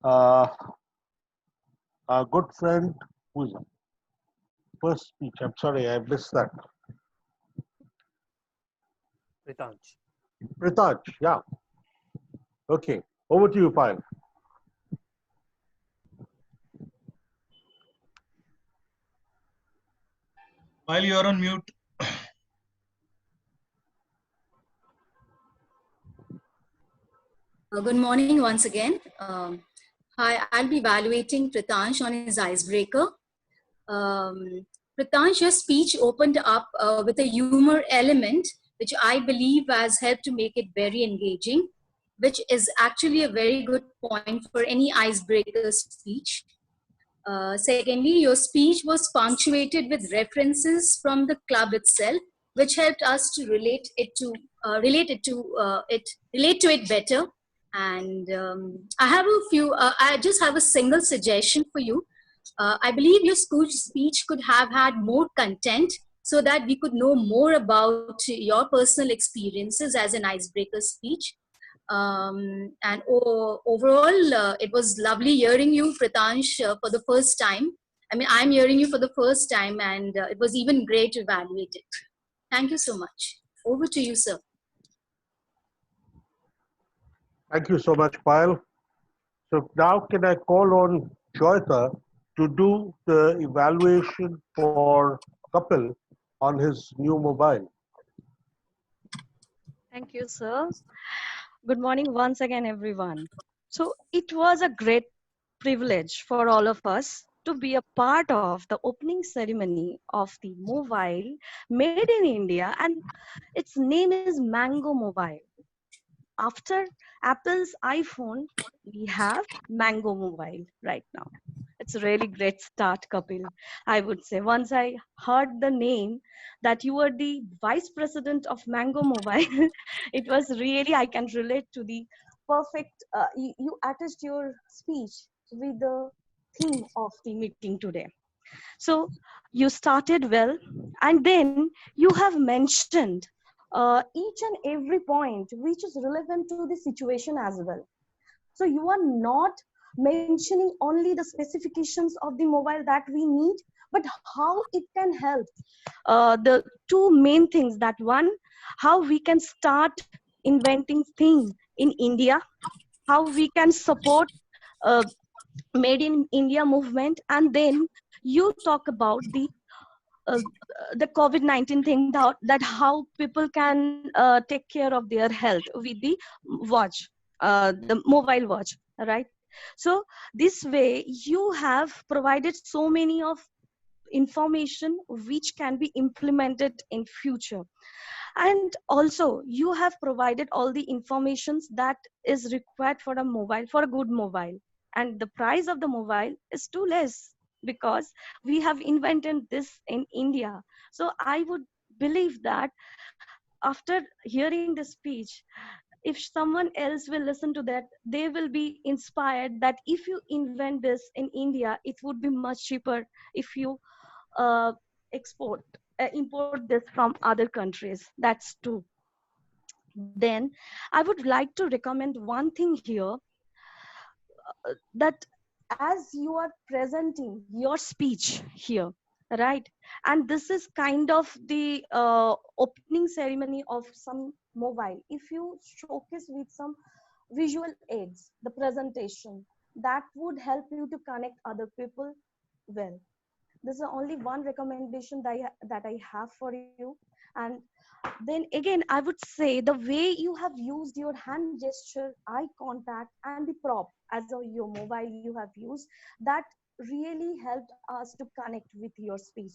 our good friend who's first speech. I'm sorry, I missed that. Pritansh. Pritansh, yeah. Okay, over to you, Payal. While you are on mute. Good morning once again. Hi, I'll be evaluating Pritansh on his icebreaker. Pritansh, your speech opened up with a humor element, which I believe has helped to make it very engaging, which is actually a very good point for any icebreaker speech. Secondly, your speech was punctuated with references from the club itself, which helped us to relate to it better. And I just have a single suggestion for you. I believe your school speech could have had more content so that we could know more about your personal experiences as an icebreaker speech. And overall, it was lovely hearing you, Pritansh, for the first time. I mean, I'm hearing you for the first time, and it was even great to evaluate it. Thank you so much. Over to you, sir. Thank you so much, Payal. So now can I call on Joyita to do the evaluation for Kapil on his new mobile? Thank you, sir. Good morning once again, everyone. So it was a great privilege for all of us to be a part of the opening ceremony of the mobile made in India, and its name is Mango Mobile. After Apple's iPhone, we have Mango Mobile right now. It's a really great start, Kapil. I would say once I heard the name that you were the vice president of Mango Mobile, it was really, I can relate to the perfect, you attached your speech with the theme of the meeting today. So you started well, and then you have mentioned each and every point which is relevant to the situation as well. So you are not mentioning only the specifications of the mobile that we need, but how it can help. The two main things, that one, how we can start inventing things in India, how we can support uh, made in India movement, and then you talk about the COVID-19 thing, that how people can take care of their health with the watch, the mobile watch, right? So this way you have provided so many of information which can be implemented in future, and also you have provided all the informations that is required for a mobile, for a good mobile, and the price of the mobile is too less because we have invented this in India. So I would believe that after hearing the speech, if someone else will listen to that, they will be inspired that if you invent this in India, it would be much cheaper if you uh, export import this from other countries. That's true. Then I would like to recommend one thing here, that as you are presenting your speech here, right, and this is kind of the opening ceremony of some mobile, if you showcase with some visual aids the presentation, that would help you to connect other people well. This is only one recommendation that I have for you. And then again, I would say the way you have used your hand gesture, eye contact, and the prop as a, your mobile you have used, that really helped us to connect with your speech.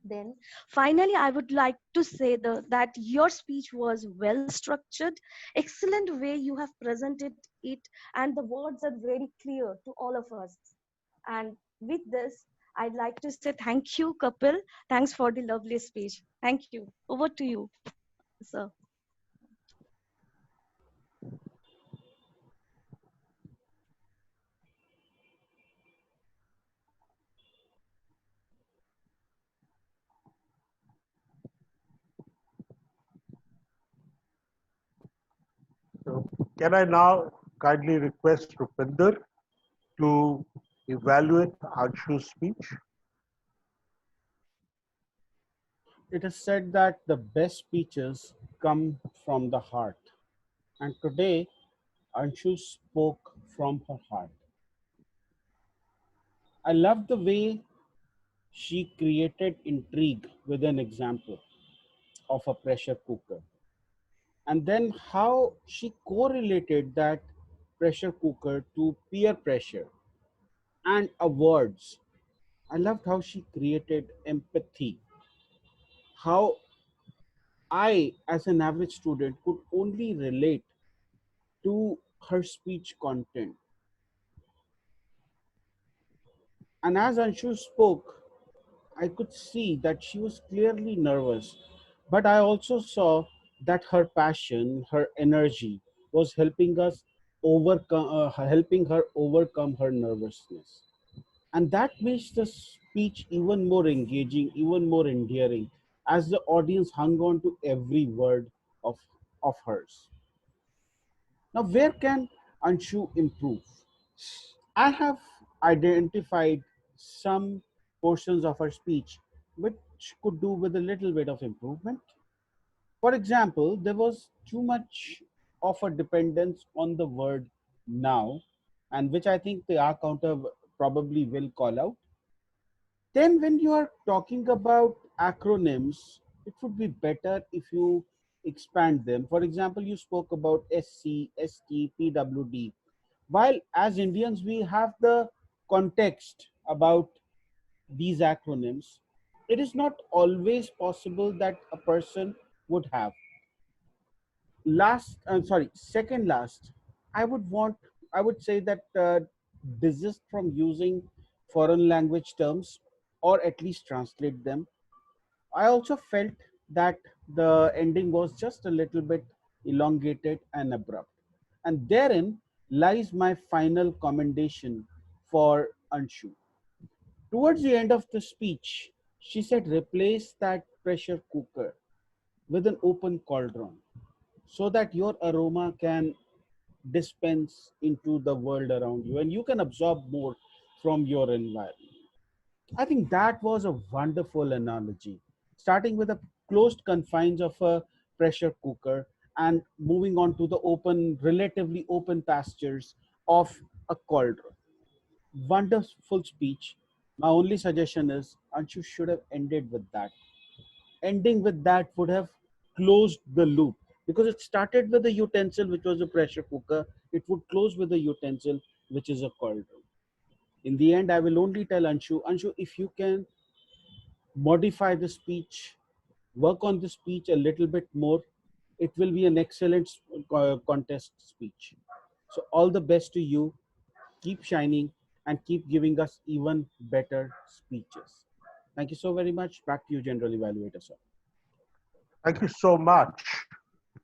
Then finally, I would like to say that your speech was well structured, excellent way you have presented it, and the words are very clear to all of us. And with this, I'd like to say thank you, Kapil. Thanks for the lovely speech. Thank you. Over to you, sir. So can I now kindly request Rupinder to evaluate Anshu's speech? It is said that the best speeches come from the heart. And today, Anshu spoke from her heart. I love the way she created intrigue with an example of a pressure cooker. And then how she correlated that pressure cooker to peer pressure and awards. I loved how she created empathy. How I, as an average student, could only relate to her speech content. And as Anshu spoke, I could see that she was clearly nervous, but I also saw that her passion, her energy was helping her overcome her nervousness. And that makes the speech even more engaging, even more endearing, as the audience hung on to every word of, of hers. Now, where can Anshu improve? I have identified some portions of her speech which could do with a little bit of improvement. For example, there was too much of a dependence on the word now, and which I think the R counter probably will call out. Then, when you are talking about acronyms, it would be better if you expand them. For example, you spoke about SC, ST, PWD. While as Indians, we have the context about these acronyms, it is not always possible that a person would have. Second last, I would say that desist from using foreign language terms or at least translate them. I also felt that the ending was just a little bit elongated and abrupt. And therein lies my final commendation for Anshu. Towards the end of the speech, she said, replace that pressure cooker with an open cauldron so that your aroma can dispense into the world around you and you can absorb more from your environment. I think that was a wonderful analogy, starting with the closed confines of a pressure cooker and moving on to the open, relatively open pastures of a cauldron. Wonderful speech. My only suggestion is Anshu should have ended with that. Ending with that would have closed the loop because it started with a utensil, which was a pressure cooker. It would close with a utensil, which is a cauldron. In the end, I will only tell Anshu, if you can modify the speech, work on the speech a little bit more, it will be an excellent contest speech. So all the best to you. Keep shining and keep giving us even better speeches. Thank you so very much. Back to you, General Evaluator, sir. Thank you so much.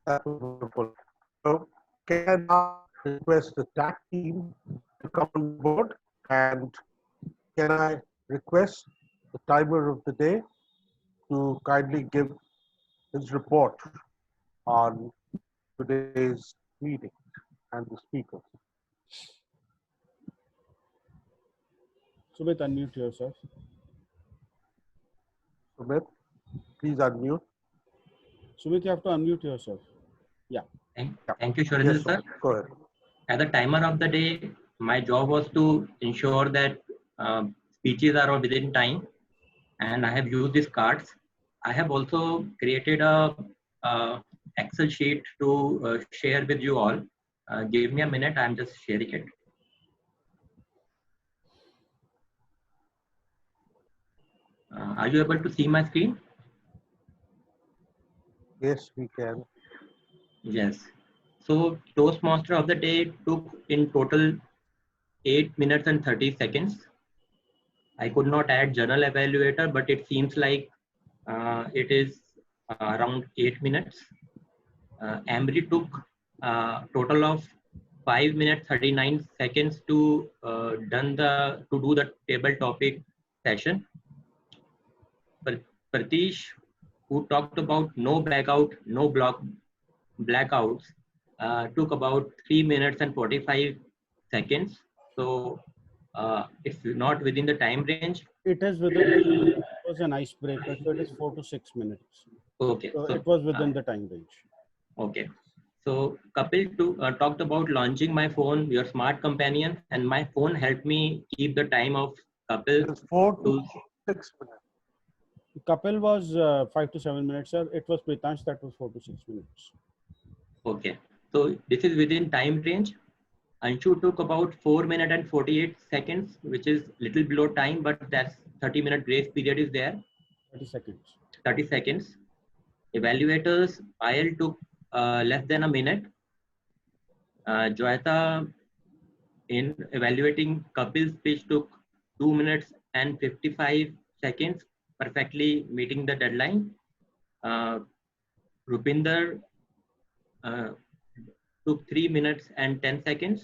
That was wonderful. So, can I now request the TAC team to come on board? And can I request the timer of the day to kindly give his report on today's meeting and the speakers? Sumit, unmute yourself. Sumit, please unmute. Sumit, you have to unmute yourself. Yeah. Thank you, Surendra Yes, sir. go ahead. As the timer of the day, my job was to ensure that speeches are within time, and I have used these cards. I have also created a Excel sheet to share with you all. Give me a minute, I'm just sharing it. Are you able to see my screen? Yes, we can. Yes. So Toastmaster of the day took in total 8 minutes and 30 seconds. I could not add journal evaluator, but it seems like it is around 8 minutes. Ambry took total of 5 minutes 39 seconds to do the table topic session. Pratish, who talked about no blackout, no blackouts, took about 3 minutes and 45 seconds. So it's not within the time range. It is within. It was an icebreaker, so it is 4 to 6 minutes. Okay. So it was within the time range. Okay. So Kapil talked about launching my phone, your smart companion, and my phone helped me keep the time of Kapil. It's 4 to 6 minutes. Kapil was 5 to 7 minutes, sir. It was Pritansh that was 4 to 6 minutes. Okay. So this is within time range. Anshu took about 4 minutes and 48 seconds, which is little below time, but that's 30-minute grace period is there. 30 seconds. 30 seconds. Evaluators, Payal took less than a minute. Joyata, in evaluating Kapil's speech, took 2 minutes and 55 seconds, perfectly meeting the deadline. Rupinder took 3 minutes and 10 seconds.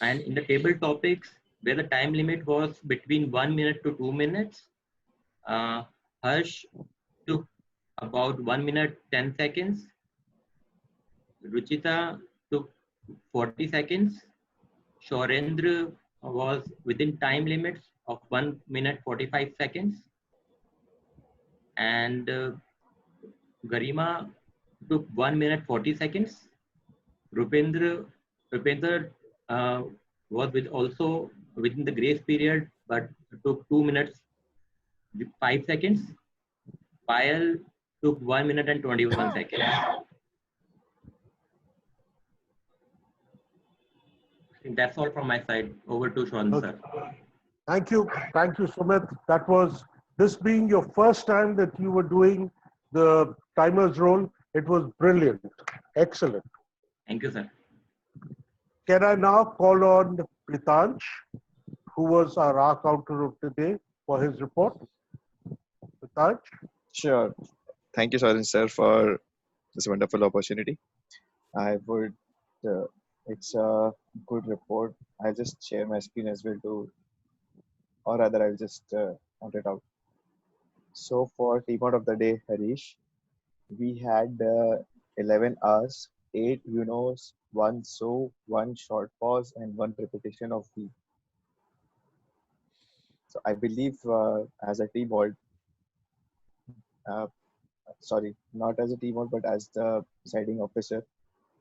And in the table topics, where the time limit was between 1 minute to 2 minutes, Harsh took about 1 minute 10 seconds. Ruchita took 40 seconds. Shorendra was within time limits of 1 minute 45 seconds. And Garima took 1 minute 40 seconds. Rupinder was also within the grace period, but took 2 minutes 5 seconds. Payal took 1 minute and 21 seconds. That's all from my side. Over to Sean, Okay. sir. Thank you, Sumit. That was, this being your first time that you were doing the timer's role, it was brilliant, excellent. Thank you, sir. Can I now call on Pritansh, who was our counter of the day, for his report? Pritansh? Sure. Thank you, Soren sir, for this wonderful opportunity. I would, it's a good report. I'll just share my screen as well to, or rather I'll just count it out. So for team out of the day, Harish, we had 11 hours, 8 UNOs, 1 so, 1 short pause, and 1 repetition of V. So I believe as a team hold, sorry, not as a team hold, but as the presiding officer,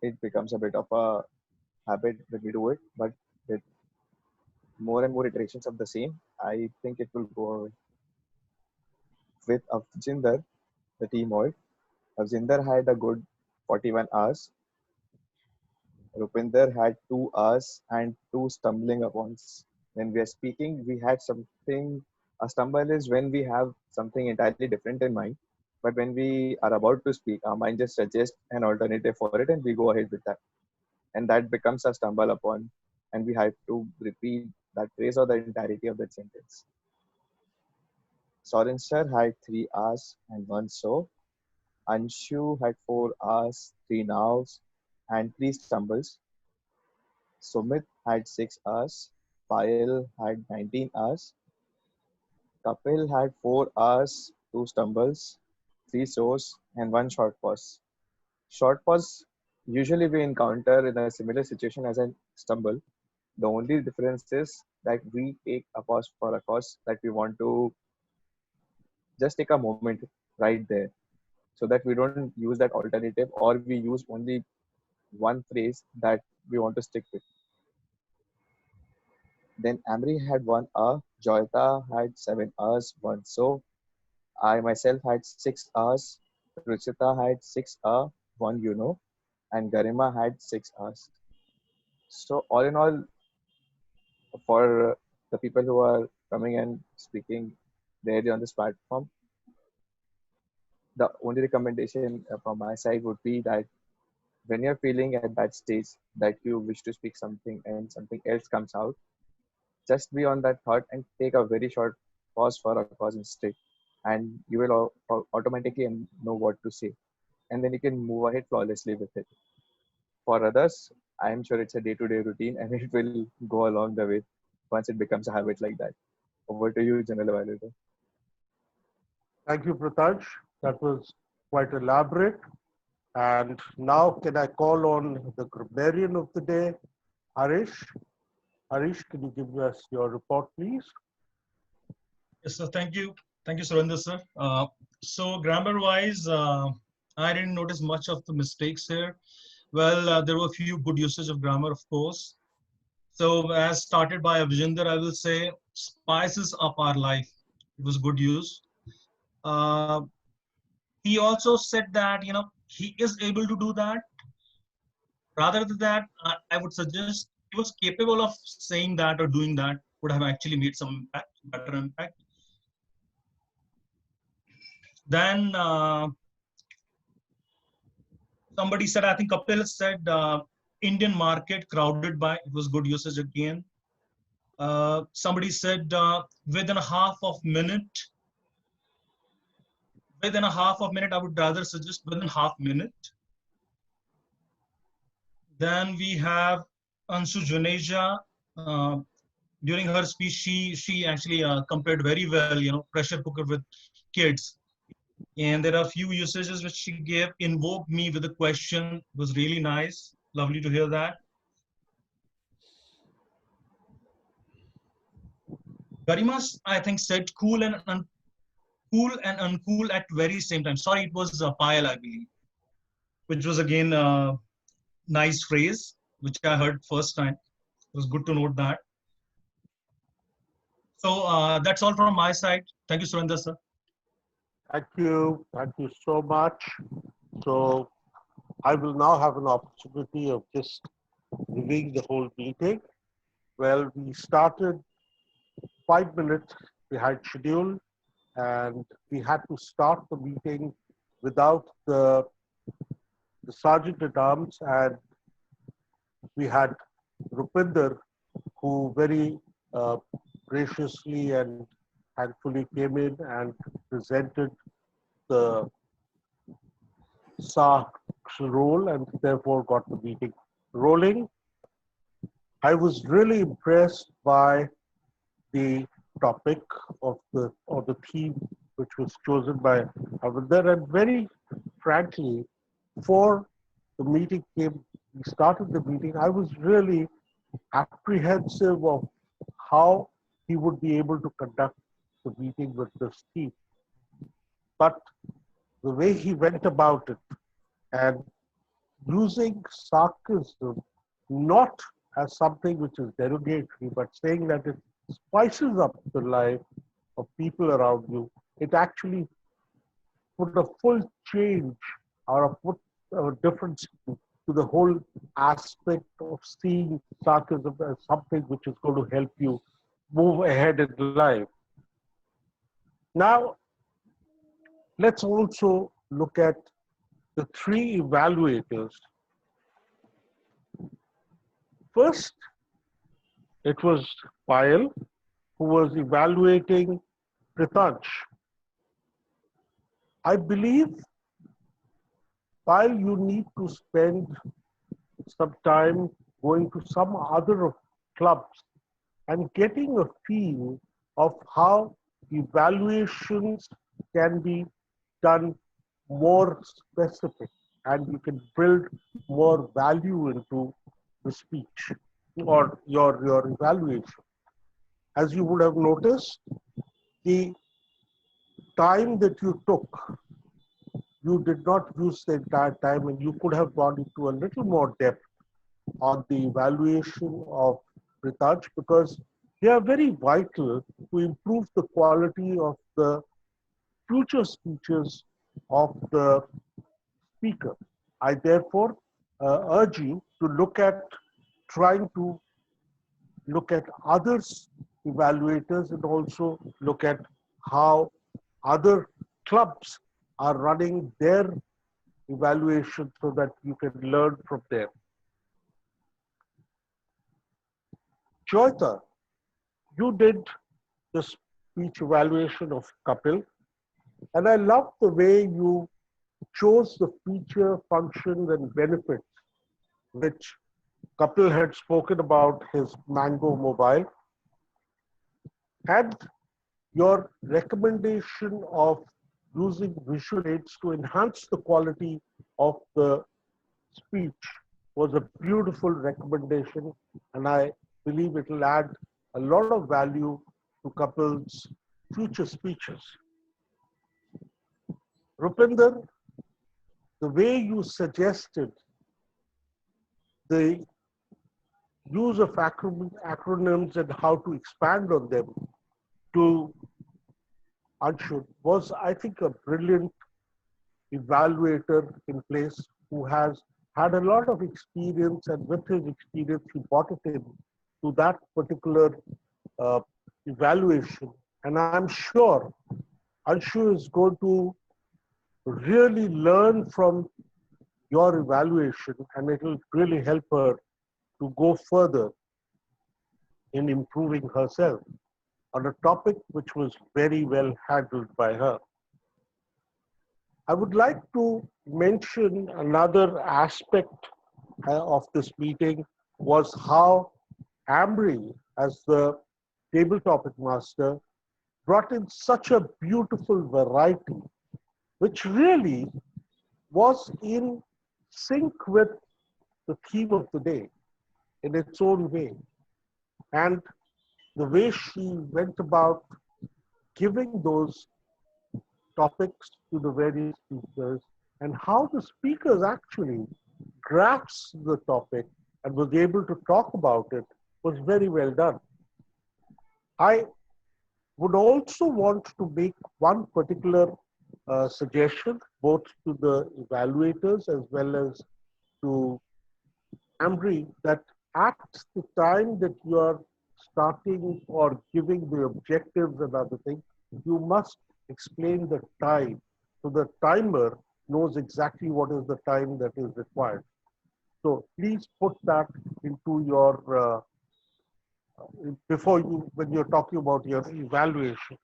it becomes a bit of a habit when we do it. But with more and more iterations of the same, I think it will go away. With Avjinder, the team hold, Avjinder had a good 41 hours. Rupinder had 2 hours and 2 stumbling upon. When we are speaking, we had something. A stumble is when we have something entirely different in mind, but when we are about to speak, our mind just suggests an alternative for it and we go ahead with that. And that becomes a stumble upon, and we have to repeat that phrase or the entirety of that sentence. Soren sir had 3 hours and 1 so. Anshu had 4 hours, 3 nows, and 3 stumbles. Sumit had 6 hours. Payal had 19 hours. Kapil had 4 hours, 2 stumbles, 3 soars, and 1 short pause. Short pause usually we encounter in a similar situation as a stumble. The only difference is that we take a pause for a cause that we want to just take a moment right there, so that we don't use that alternative or we use only one phrase that we want to stick with. Then Amri had 1 hour, Joyita had 7 hours, 1 so. I myself had 6 hours, Ruchita had 6 hours, 1 and Garima had 6 hours. So all in all, for the people who are coming and speaking there on this platform, the only recommendation from my side would be that when you're feeling at that stage that you wish to speak something and something else comes out, just be on that thought and take a very short pause for a cause instead, and you will automatically know what to say, and then you can move ahead flawlessly with it. For others, I am sure it's a day-to-day routine and it will go along the way once it becomes a habit like that. Over to you, General Evaluator. Thank you, Prataj. That was quite elaborate. And now can I call on the grammarian of the day, Harish? Harish, can you give us your report, please? Yes, sir. Thank you. Thank you, Surinder, sir. So grammar-wise, I didn't notice much of the mistakes here. Well, there were a few good usage of grammar, of course. So as started by Vijender, I will say spices up our life. It was good use. He also said that, he is able to do that. Rather than that, I would suggest he was capable of saying that or doing that, would have actually made some impact, better impact. Then somebody said, I think Kapil said, Indian market crowded by, it was good usage again. Somebody said within a half of minute, I would rather suggest within half minute. Then we have Anshu Juneja. During her speech, she actually compared very well, pressure cooker with kids. And there are a few usages which she gave. Invoke me with a question was really nice. Lovely to hear that. Garimas, I think, said cool and uncool at very same time. Sorry, it was Payal, I believe, which was again a nice phrase, which I heard first time. It was good to note that. So that's all from my side. Thank you, Surinder, sir. Thank you so much. So I will now have an opportunity of just reviewing the whole meeting. Well, we started 5 minutes behind schedule, and we had to start the meeting without the Sergeant at Arms, and we had Rupinder, who very graciously and thankfully came in and presented the SARC's role and therefore got the meeting rolling. I was really impressed by the topic of the theme which was chosen by Avinder, and very frankly, before the meeting we started the meeting, I was really apprehensive of how he would be able to conduct the meeting with this theme. But the way he went about it and using sarcasm not as something which is derogatory, but saying that it spices up the life of people around you, it actually put a full change or put a difference to the whole aspect of seeing sarcasm as something which is going to help you move ahead in life. Now, let's also look at the three evaluators. First, it was Payal, who was evaluating Pritansh. I believe while you need to spend some time going to some other clubs and getting a feel of how evaluations can be done more specific and you can build more value into the speech or your evaluation. As you would have noticed, the time that you took, you did not use the entire time and you could have gone into a little more depth on the evaluation of Pritanj because they are very vital to improve the quality of the future speeches of the speaker. I therefore urge you to look at trying to look at others evaluators and also look at how other clubs are running their evaluation so that you can learn from them. Joyita, you did the speech evaluation of Kapil, and I love the way you chose the feature, functions, and benefits which Kapil had spoken about his Mango mobile, and your recommendation of using visual aids to enhance the quality of the speech was a beautiful recommendation, and I believe it will add a lot of value to Kapil's future speeches. Rupinder, the way you suggested the use of acronyms and how to expand on them to Anshu was, I think, a brilliant evaluator in place who has had a lot of experience, and with his experience, he brought it in to that particular evaluation. And I'm sure Anshu is going to really learn from your evaluation, and it will really help her to go further in improving herself on a topic which was very well handled by her. I would like to mention another aspect of this meeting was how Amri, as the table topic master, brought in such a beautiful variety, which really was in sync with the theme of the day in its own way. And the way she went about giving those topics to the various speakers and how the speakers actually grasped the topic and was able to talk about it was very well done. I would also want to make one particular suggestion, both to the evaluators as well as to Amri, that at the time that you are starting or giving the objectives and other things, you must explain the time so the timer knows exactly what is the time that is required. So please put that into your before you, when you're talking about your evaluations.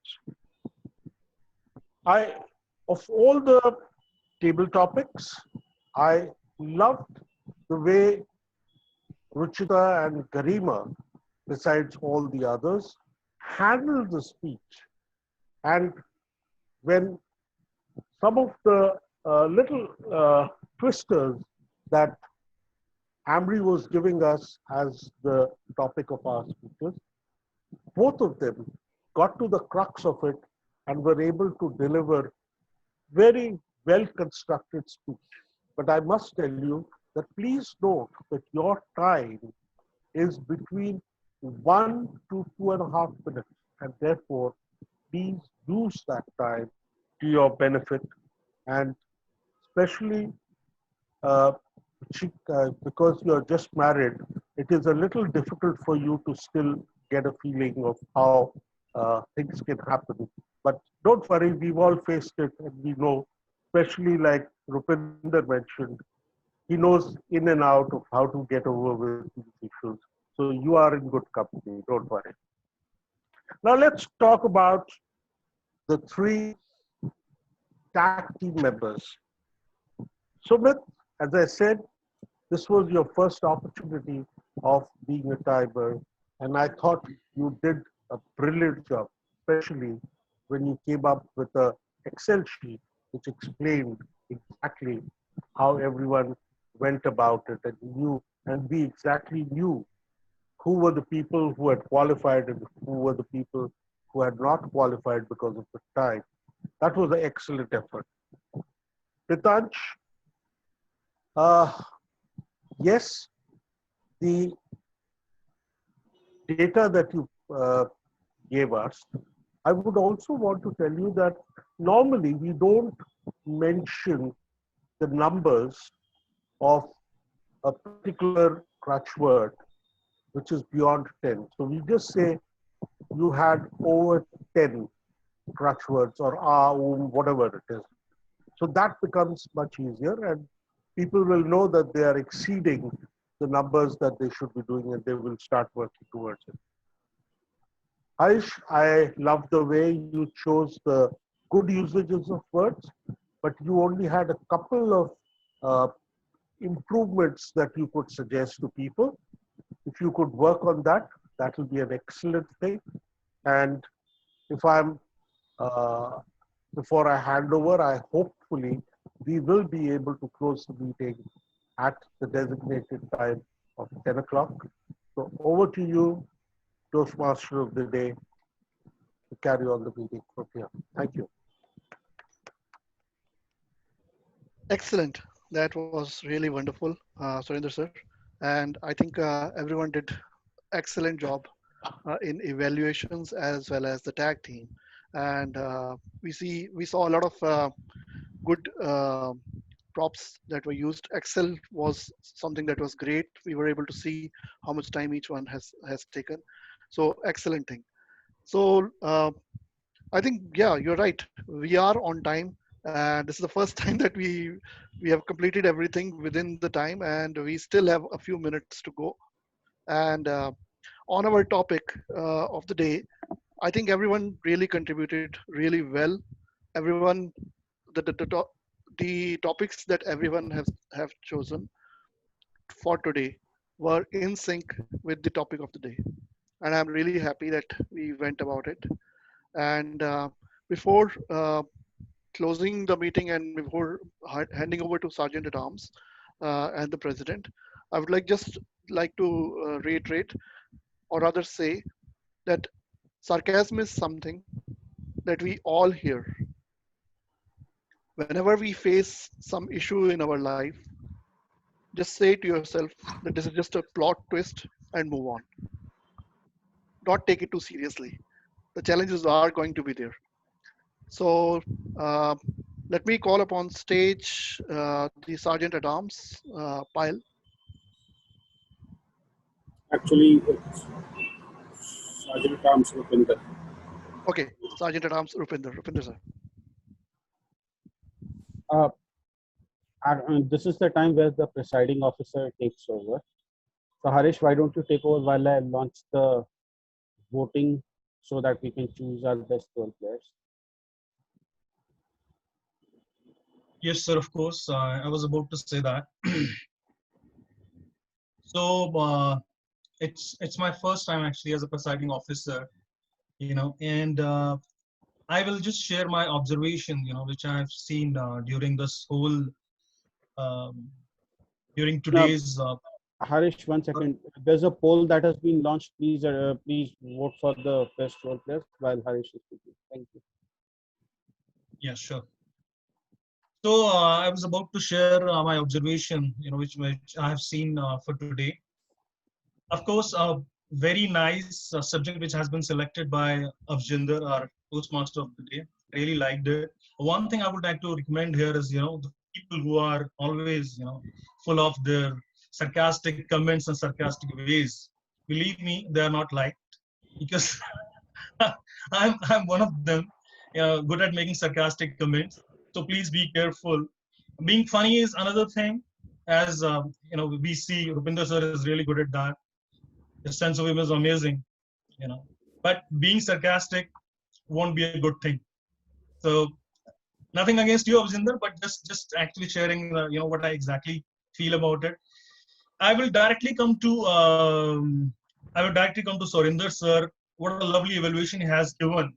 Of all the table topics, I loved the way Ruchita and Garima, besides all the others, handled the speech. And when some of the little twisters that Amri was giving us as the topic of our speeches, both of them got to the crux of it and were able to deliver very well-constructed speech. But I must tell you that please note that your time is between 1 to 2.5 minutes, and therefore please use that time to your benefit, and especially because you're just married, it is a little difficult for you to still get a feeling of how things can happen. But don't worry, we've all faced it, and we know, especially like Rupinder mentioned, he knows in and out of how to get over with these issues. So you are in good company, don't worry. Now let's talk about the three tag team members. Sumit, as I said, this was your first opportunity of being a timer, and I thought you did a brilliant job, especially when you came up with a Excel sheet which explained exactly how everyone went about it and we exactly knew who were the people who had qualified and who were the people who had not qualified because of the time. That was an excellent effort. Pritansh, yes, the data that you gave us, I would also want to tell you that normally we don't mention the numbers of a particular crutch word which is beyond 10. So we just say you had over 10 crutch words or whatever it is. So that becomes much easier and people will know that they are exceeding the numbers that they should be doing and they will start working towards it. Aish, I love the way you chose the good usages of words, but you only had a couple of improvements that you could suggest to people. If you could work on that, that will be an excellent thing. And if I'm, before I hand over, I hopefully we will be able to close the meeting at the designated time of 10 o'clock. So over to you, Toastmaster of the day, to carry on the meeting from here. Thank you. Excellent. That was really wonderful, Surendra sir. And I think everyone did excellent job in evaluations as well as the tag team. And we saw a lot of good props that were used. Excel was something that was great. We were able to see how much time each one has taken. So excellent thing. So I think, yeah, you're right. We are on time. And this is the first time that we have completed everything within the time, and we still have a few minutes to go. And on our topic of the day, I think everyone really contributed really well. Everyone, the topics that everyone have chosen for today were in sync with the topic of the day, and I'm really happy that we went about it. And before closing the meeting and before handing over to Sergeant at Arms and the President, I would just like to reiterate, or rather say, that sarcasm is something that we all hear. Whenever we face some issue in our life, just say to yourself that this is just a plot twist and move on. Don't take it too seriously. The challenges are going to be there. So let me call upon stage the Sergeant at Arms, Pyle. Actually, it's Sergeant at Arms Rupinder. Okay, Sergeant at Arms Rupinder. Rupinder, sir. This is the time where the presiding officer takes over. So Harish, why don't you take over while I launch the voting so that we can choose our best 12 players? Yes, sir, of course. I was about to say that. So it's my first time actually as a presiding officer, and I will just share my observation, which I've seen during this whole, during today's. Harish, 1 second. There's a poll that has been launched. Please vote for the best 12 players while Harish is speaking. Thank you. Yeah, sure. So I was about to share my observation, which I have seen for today. Of course, a very nice subject which has been selected by Avjinder, our Toastmaster of the day. Really liked it. One thing I would like to recommend here is, the people who are always, full of their sarcastic comments and sarcastic ways. Believe me, they are not liked, because I'm one of them, good at making sarcastic comments. So please be careful. Being funny is another thing. As we see, Rupinder sir is really good at that. His sense of humor is amazing, But being sarcastic won't be a good thing. So Nothing against you, Abhinder, but just actually sharing what I exactly feel about it. I will directly come to Surinder sir. What a lovely evaluation he has given.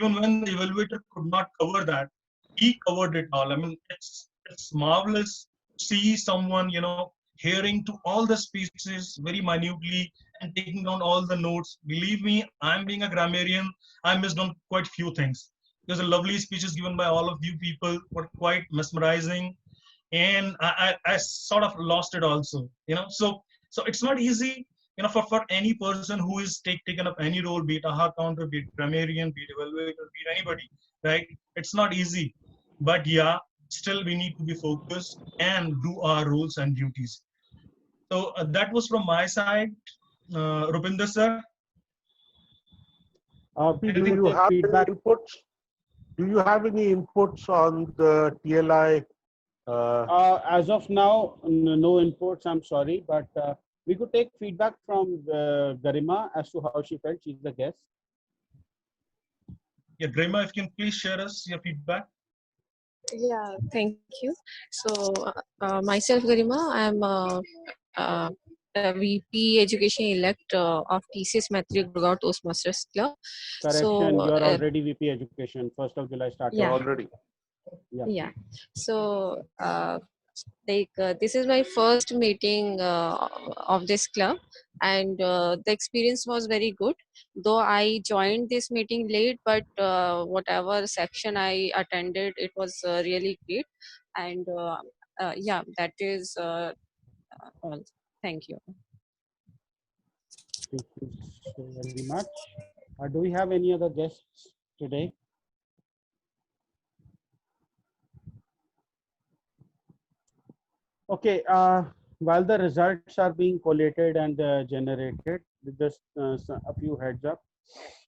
Even when the evaluator could not cover that, he covered it all. I mean, it's marvelous to see someone hearing to all the speeches very minutely and taking down all the notes. Believe me, I'm being a grammarian. I missed on quite few things. There's a lovely speeches given by all of you people, were quite mesmerizing, and I sort of lost it also. So it's not easy, for any person who is taken up any role, be it a hard counter, be it grammarian, be it evaluator, be it anybody, right? It's not easy, but yeah, still we need to be focused and do our roles and duties. So that was from my side. Rupinder sir, Do anything? you have feedback? any inputs? Do you have any inputs on the TLI? As of now, no inputs. I'm sorry, but we could take feedback from Garima as to how she felt. She's the guest. Yeah, Grima, if you can please share us your feedback. Yeah, thank you. So, myself, Garima, I'm a VP Education Elect of TCS Maitri Gurgaon Toastmasters Club. Correction, So, you're already VP Education. 1st of July started. yeah. Already. Yeah. So, this is my first meeting of this club, and the experience was very good. Though I joined this meeting late, but whatever section I attended, it was really great. And yeah, that is all. Thank you. Thank you so very much. Do we have any other guests today? Okay, while the results are being collated and generated, just a few heads up.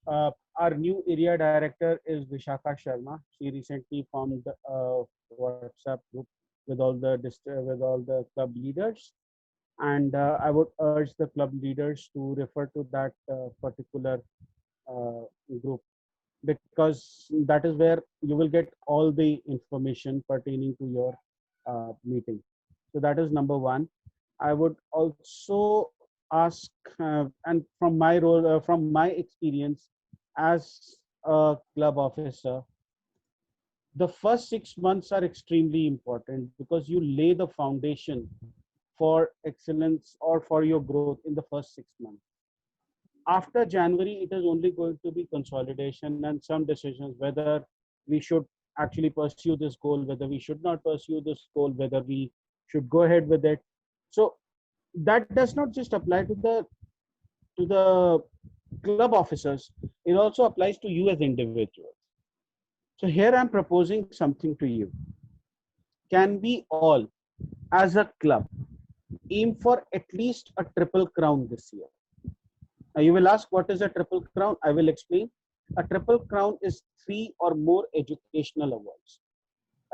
Our new area director is Vishakha Sharma. She recently formed a WhatsApp group with all the club leaders, and I would urge the club leaders to refer to that particular uh, group, because that is where you will get all the information pertaining to your meeting. So that is number one. I would also ask, and from my role, from my experience as a club officer, the first 6 months are extremely important because you lay the foundation for excellence or for your growth in the first 6 months. After January, it is only going to be consolidation and some decisions whether we should actually pursue this goal, whether we should not pursue this goal, whether we should go ahead with it. So that does not just apply to the club officers, it also applies to you as individuals. So here I'm proposing something to you. Can we all, as a club, aim for at least a triple crown this year? Now you will ask, what is a triple crown? I will explain. A triple crown is 3 or more educational awards,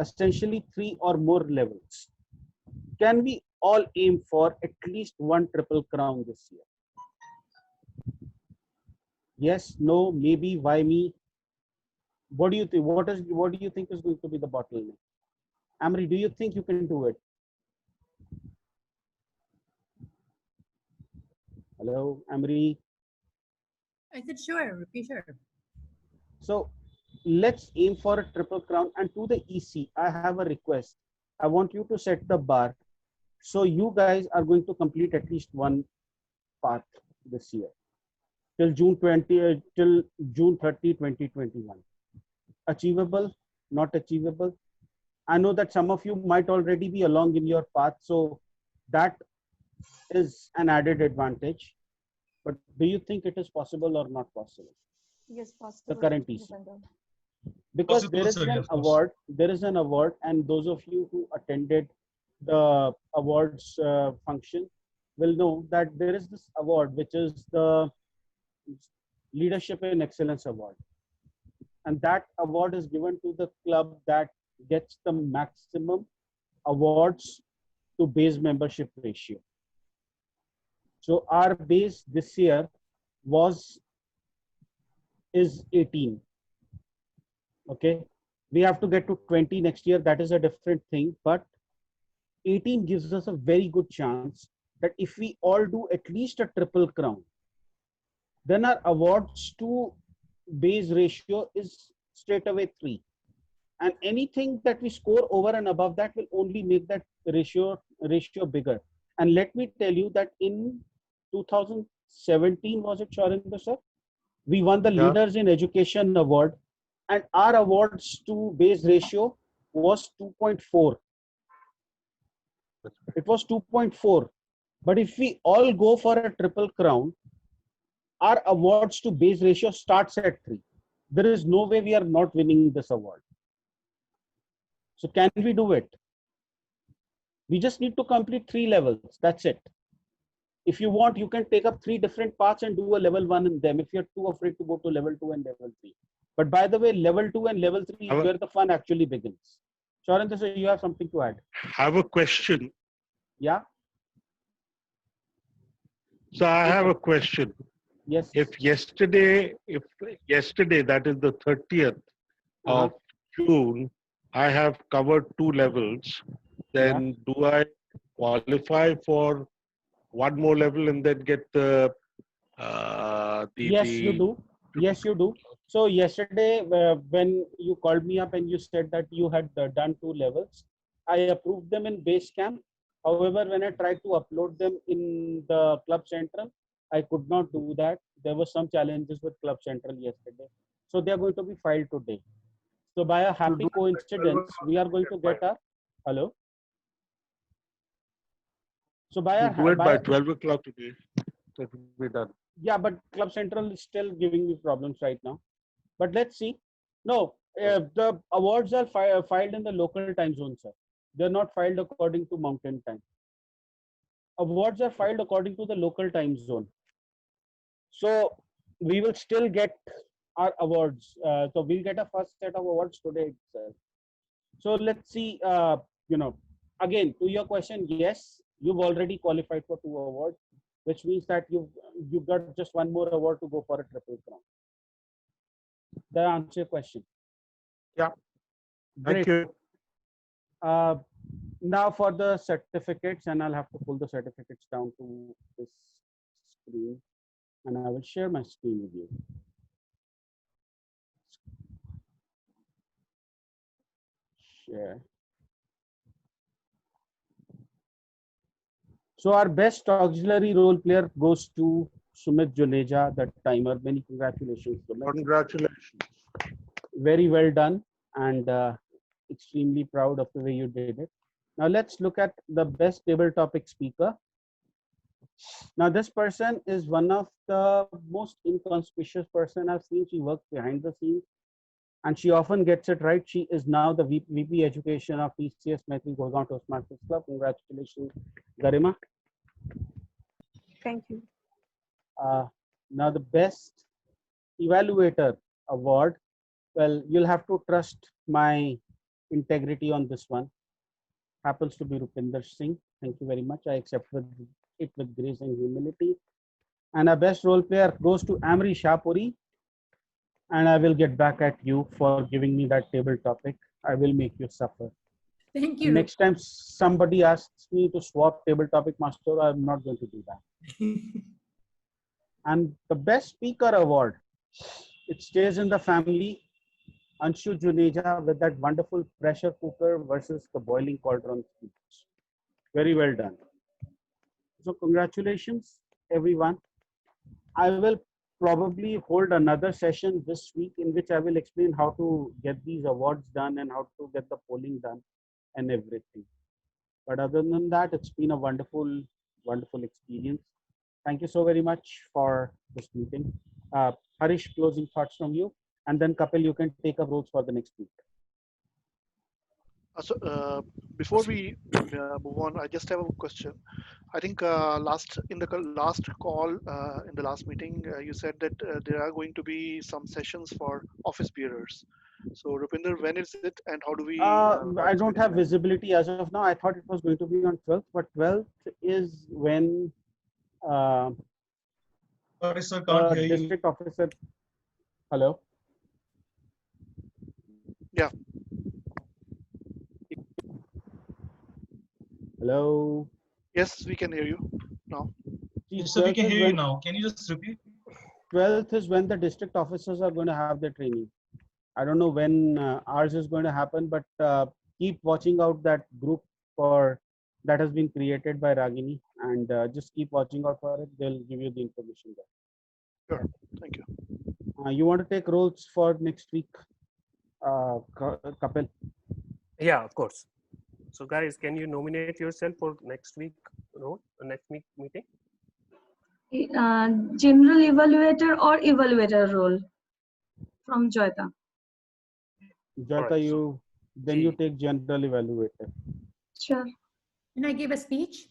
essentially 3 or more levels. Can we all aim for at least one triple crown this year? Yes, no, maybe, why me? What do you think? What do you think is going to be the bottleneck? Amri, do you think you can do it? Hello, Amri. I said sure, repeat sure. So let's aim for a triple crown. And to the EC, I have a request. I want you to set the bar. So you guys are going to complete at least one path this year till June 30, 2021. Achievable, not achievable. I know that some of you might already be along in your path, so that is an added advantage. But do you think it is possible or not possible? Yes, possible. The current EC. Because Possible, there is sir, yeah, an of course. award, and those of you who attended the awards function will know that there is this award, which is the Leadership in Excellence Award. And that award is given to the club that gets the maximum awards to base membership ratio. So our base this year is 18. Okay. We have to get to 20 next year. That is a different thing. But 18 gives us a very good chance that if we all do at least a triple crown, then our awards to base ratio is straight away 3. And anything that we score over and above that will only make that ratio bigger. And let me tell you that in 2017, was it, Sharinder sir? We won the Leaders in Education award, and our awards to base ratio was 2.4. It was 2.4. But if we all go for a triple crown, our awards to base ratio starts at 3. There is no way we are not winning this award. So can we do it? We just need to complete 3 levels. That's it. If you want, you can take up 3 different paths and do a level 1 in them if you're too afraid to go to level 2 and level 3. But by the way, level 2 and level 3 is where the fun actually begins. Sharinder sir, you have something to add? Have a question. Yeah. So I have a question. Yes. If yesterday, that is the 30th of June, I have covered 2 levels, then do I qualify for 1 more level and then get the Yes, you do. Yes, you do. So yesterday, when you called me up and you said that you had done 2 levels, I approved them in Basecamp. However, when I tried to upload them in the Club Central, I could not do that. There were some challenges with Club Central yesterday. So they are going to be filed today. So by a happy coincidence, we are going to get a, hello? So by do it by 12 o'clock today. That will be done. Yeah, but Club Central is still giving me problems right now. But let's see. No, the awards are filed in the local time zone, sir. They're not filed according to mountain time. Awards are filed according to the local time zone. So we will still get our awards. So we'll get a first set of awards today itself. So let's see, again, to your question, yes, you've already qualified for 2 awards, which means that you've got just 1 more award to go for a triple crown. That answers your question. Yeah. Great. Thank you. Now for the certificates, and I'll have to pull the certificates down to this screen, and I will share my screen with you. Share. So our best auxiliary role player goes to Sumit Juneja, the timer. Many congratulations, Sumit. Congratulations. Very well done, and extremely proud of the way you did it. Now let's look at the best table topic speaker. Now this person is one of the most inconspicuous person I've seen. She works behind the scenes and she often gets it right. She is now the VP Education of TCS Maitri Gurgaon Toastmasters Club. Congratulations, Garima. Thank you. Now the best evaluator award. Well, you'll have to trust my integrity on this one. Happens to be Rupinder Singh. Thank you very much. I accept it with grace and humility. And our best role player goes to Amri Shahpuri. And I will get back at you for giving me that table topic. I will make you suffer. Thank you. Next time somebody asks me to swap table topic master, I'm not going to do that. And the best speaker award, it stays in the family. Anshu Juneja with that wonderful pressure cooker versus the boiling cauldron speech. Very well done. So congratulations, everyone. I will probably hold another session this week in which I will explain how to get these awards done and how to get the polling done and everything. But other than that, it's been a wonderful, wonderful experience. Thank you so very much for this meeting. Harish, closing thoughts from you. And then Kapil, you can take up roles for the next week. So before we move on, I just have a question. I think in the last call, in the last meeting, you said that there are going to be some sessions for office bearers. So Rupinder, when is it and how do we? I don't have visibility as of now. I thought it was going to be on 12th, but 12th is when Sorry, sir, can't hear district officer. Hello. Yeah. Hello. Yes, we can hear you now. See, Yes, sir, we 12th can is hear you when now. Can you just repeat? 12th is when the district officers are going to have their training. I don't know when ours is going to happen, but keep watching out that group for that has been created by Ragini, and just keep watching out for it. They'll give you the information there. Sure. Thank you. You want to take roles for next week, Kapil? Yeah, of course. So guys, can you nominate yourself for next week role, next week meeting? General evaluator or evaluator role from Joyita. Jata, Alright, you then you take general evaluator. Sure. Can I give a speech?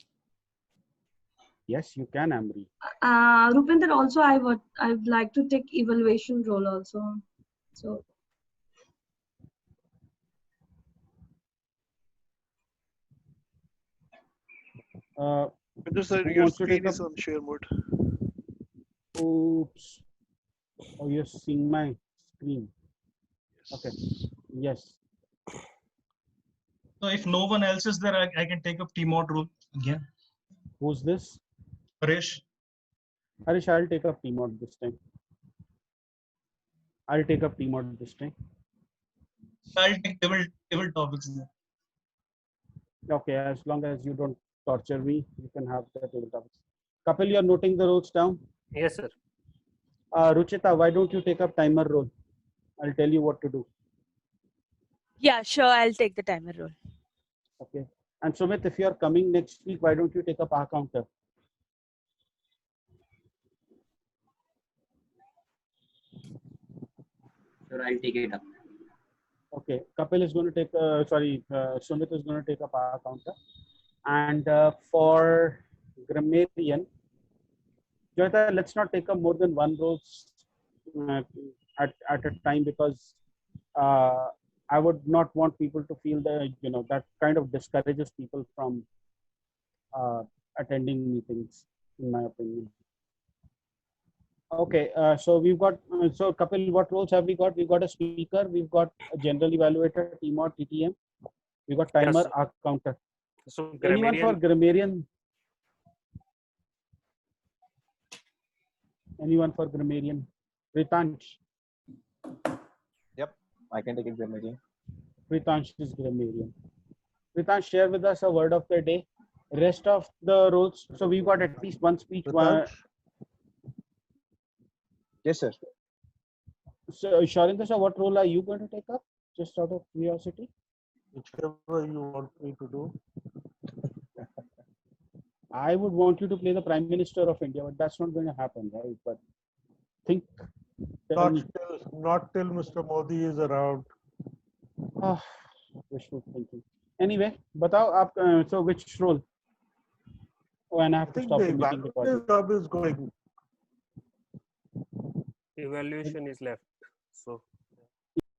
Yes, you can, Amri. Rupinder, also I'd like to take evaluation role also. So Sir, Who your wants to screen take up? is on share mode. Oops. Oh, you're seeing my screen. Okay. Yes. So if no one else is there, I can take up T-Mod role again. Who's this? Harish. Harish, I'll take up T-Mod this time. I'll take up T-Mod this time. I'll take table topics then. Okay, as long as you don't torture me, you can have the table topics. Kapil, you're noting the roles down? Yes, sir. Ruchita, why don't you take up timer role? I'll tell you what to do. Yeah, sure. I'll take the timer role. Okay. And Sumit, if you're coming next week, why don't you take up our counter? Sure, I'll take it up. Okay. Kapil is going to take, Sumit is going to take up our counter. And for grammarian, Joyita, let's not take up more than one role at a time, because I would not want people to feel that, that kind of discourages people from attending meetings, in my opinion. Okay, so we've got, so Kapil, what roles have we got? We've got a speaker, we've got a general evaluator, TMOD, TTM, we've got timer, Yes, arc counter. so Anyone for grammarian? Anyone for grammarian? Ritansh? Yep, I can take it grammarian. Ritansh is grammarian. Ritansh, share with us a word of the day. Rest of the roles, so we've got at least one speech. Yes, sir. So, Sharinder, sir, what role are you going to take up? Just out of curiosity. Whichever you want me to do. I would want you to play the Prime Minister of India, but that's not going to happen, right? But think. Not till Mr. Modi is around. Oh, wishful thinking. Anyway, batao, so which role? Oh, and I have to stop the meeting recording. Job is going. Evaluation is left. So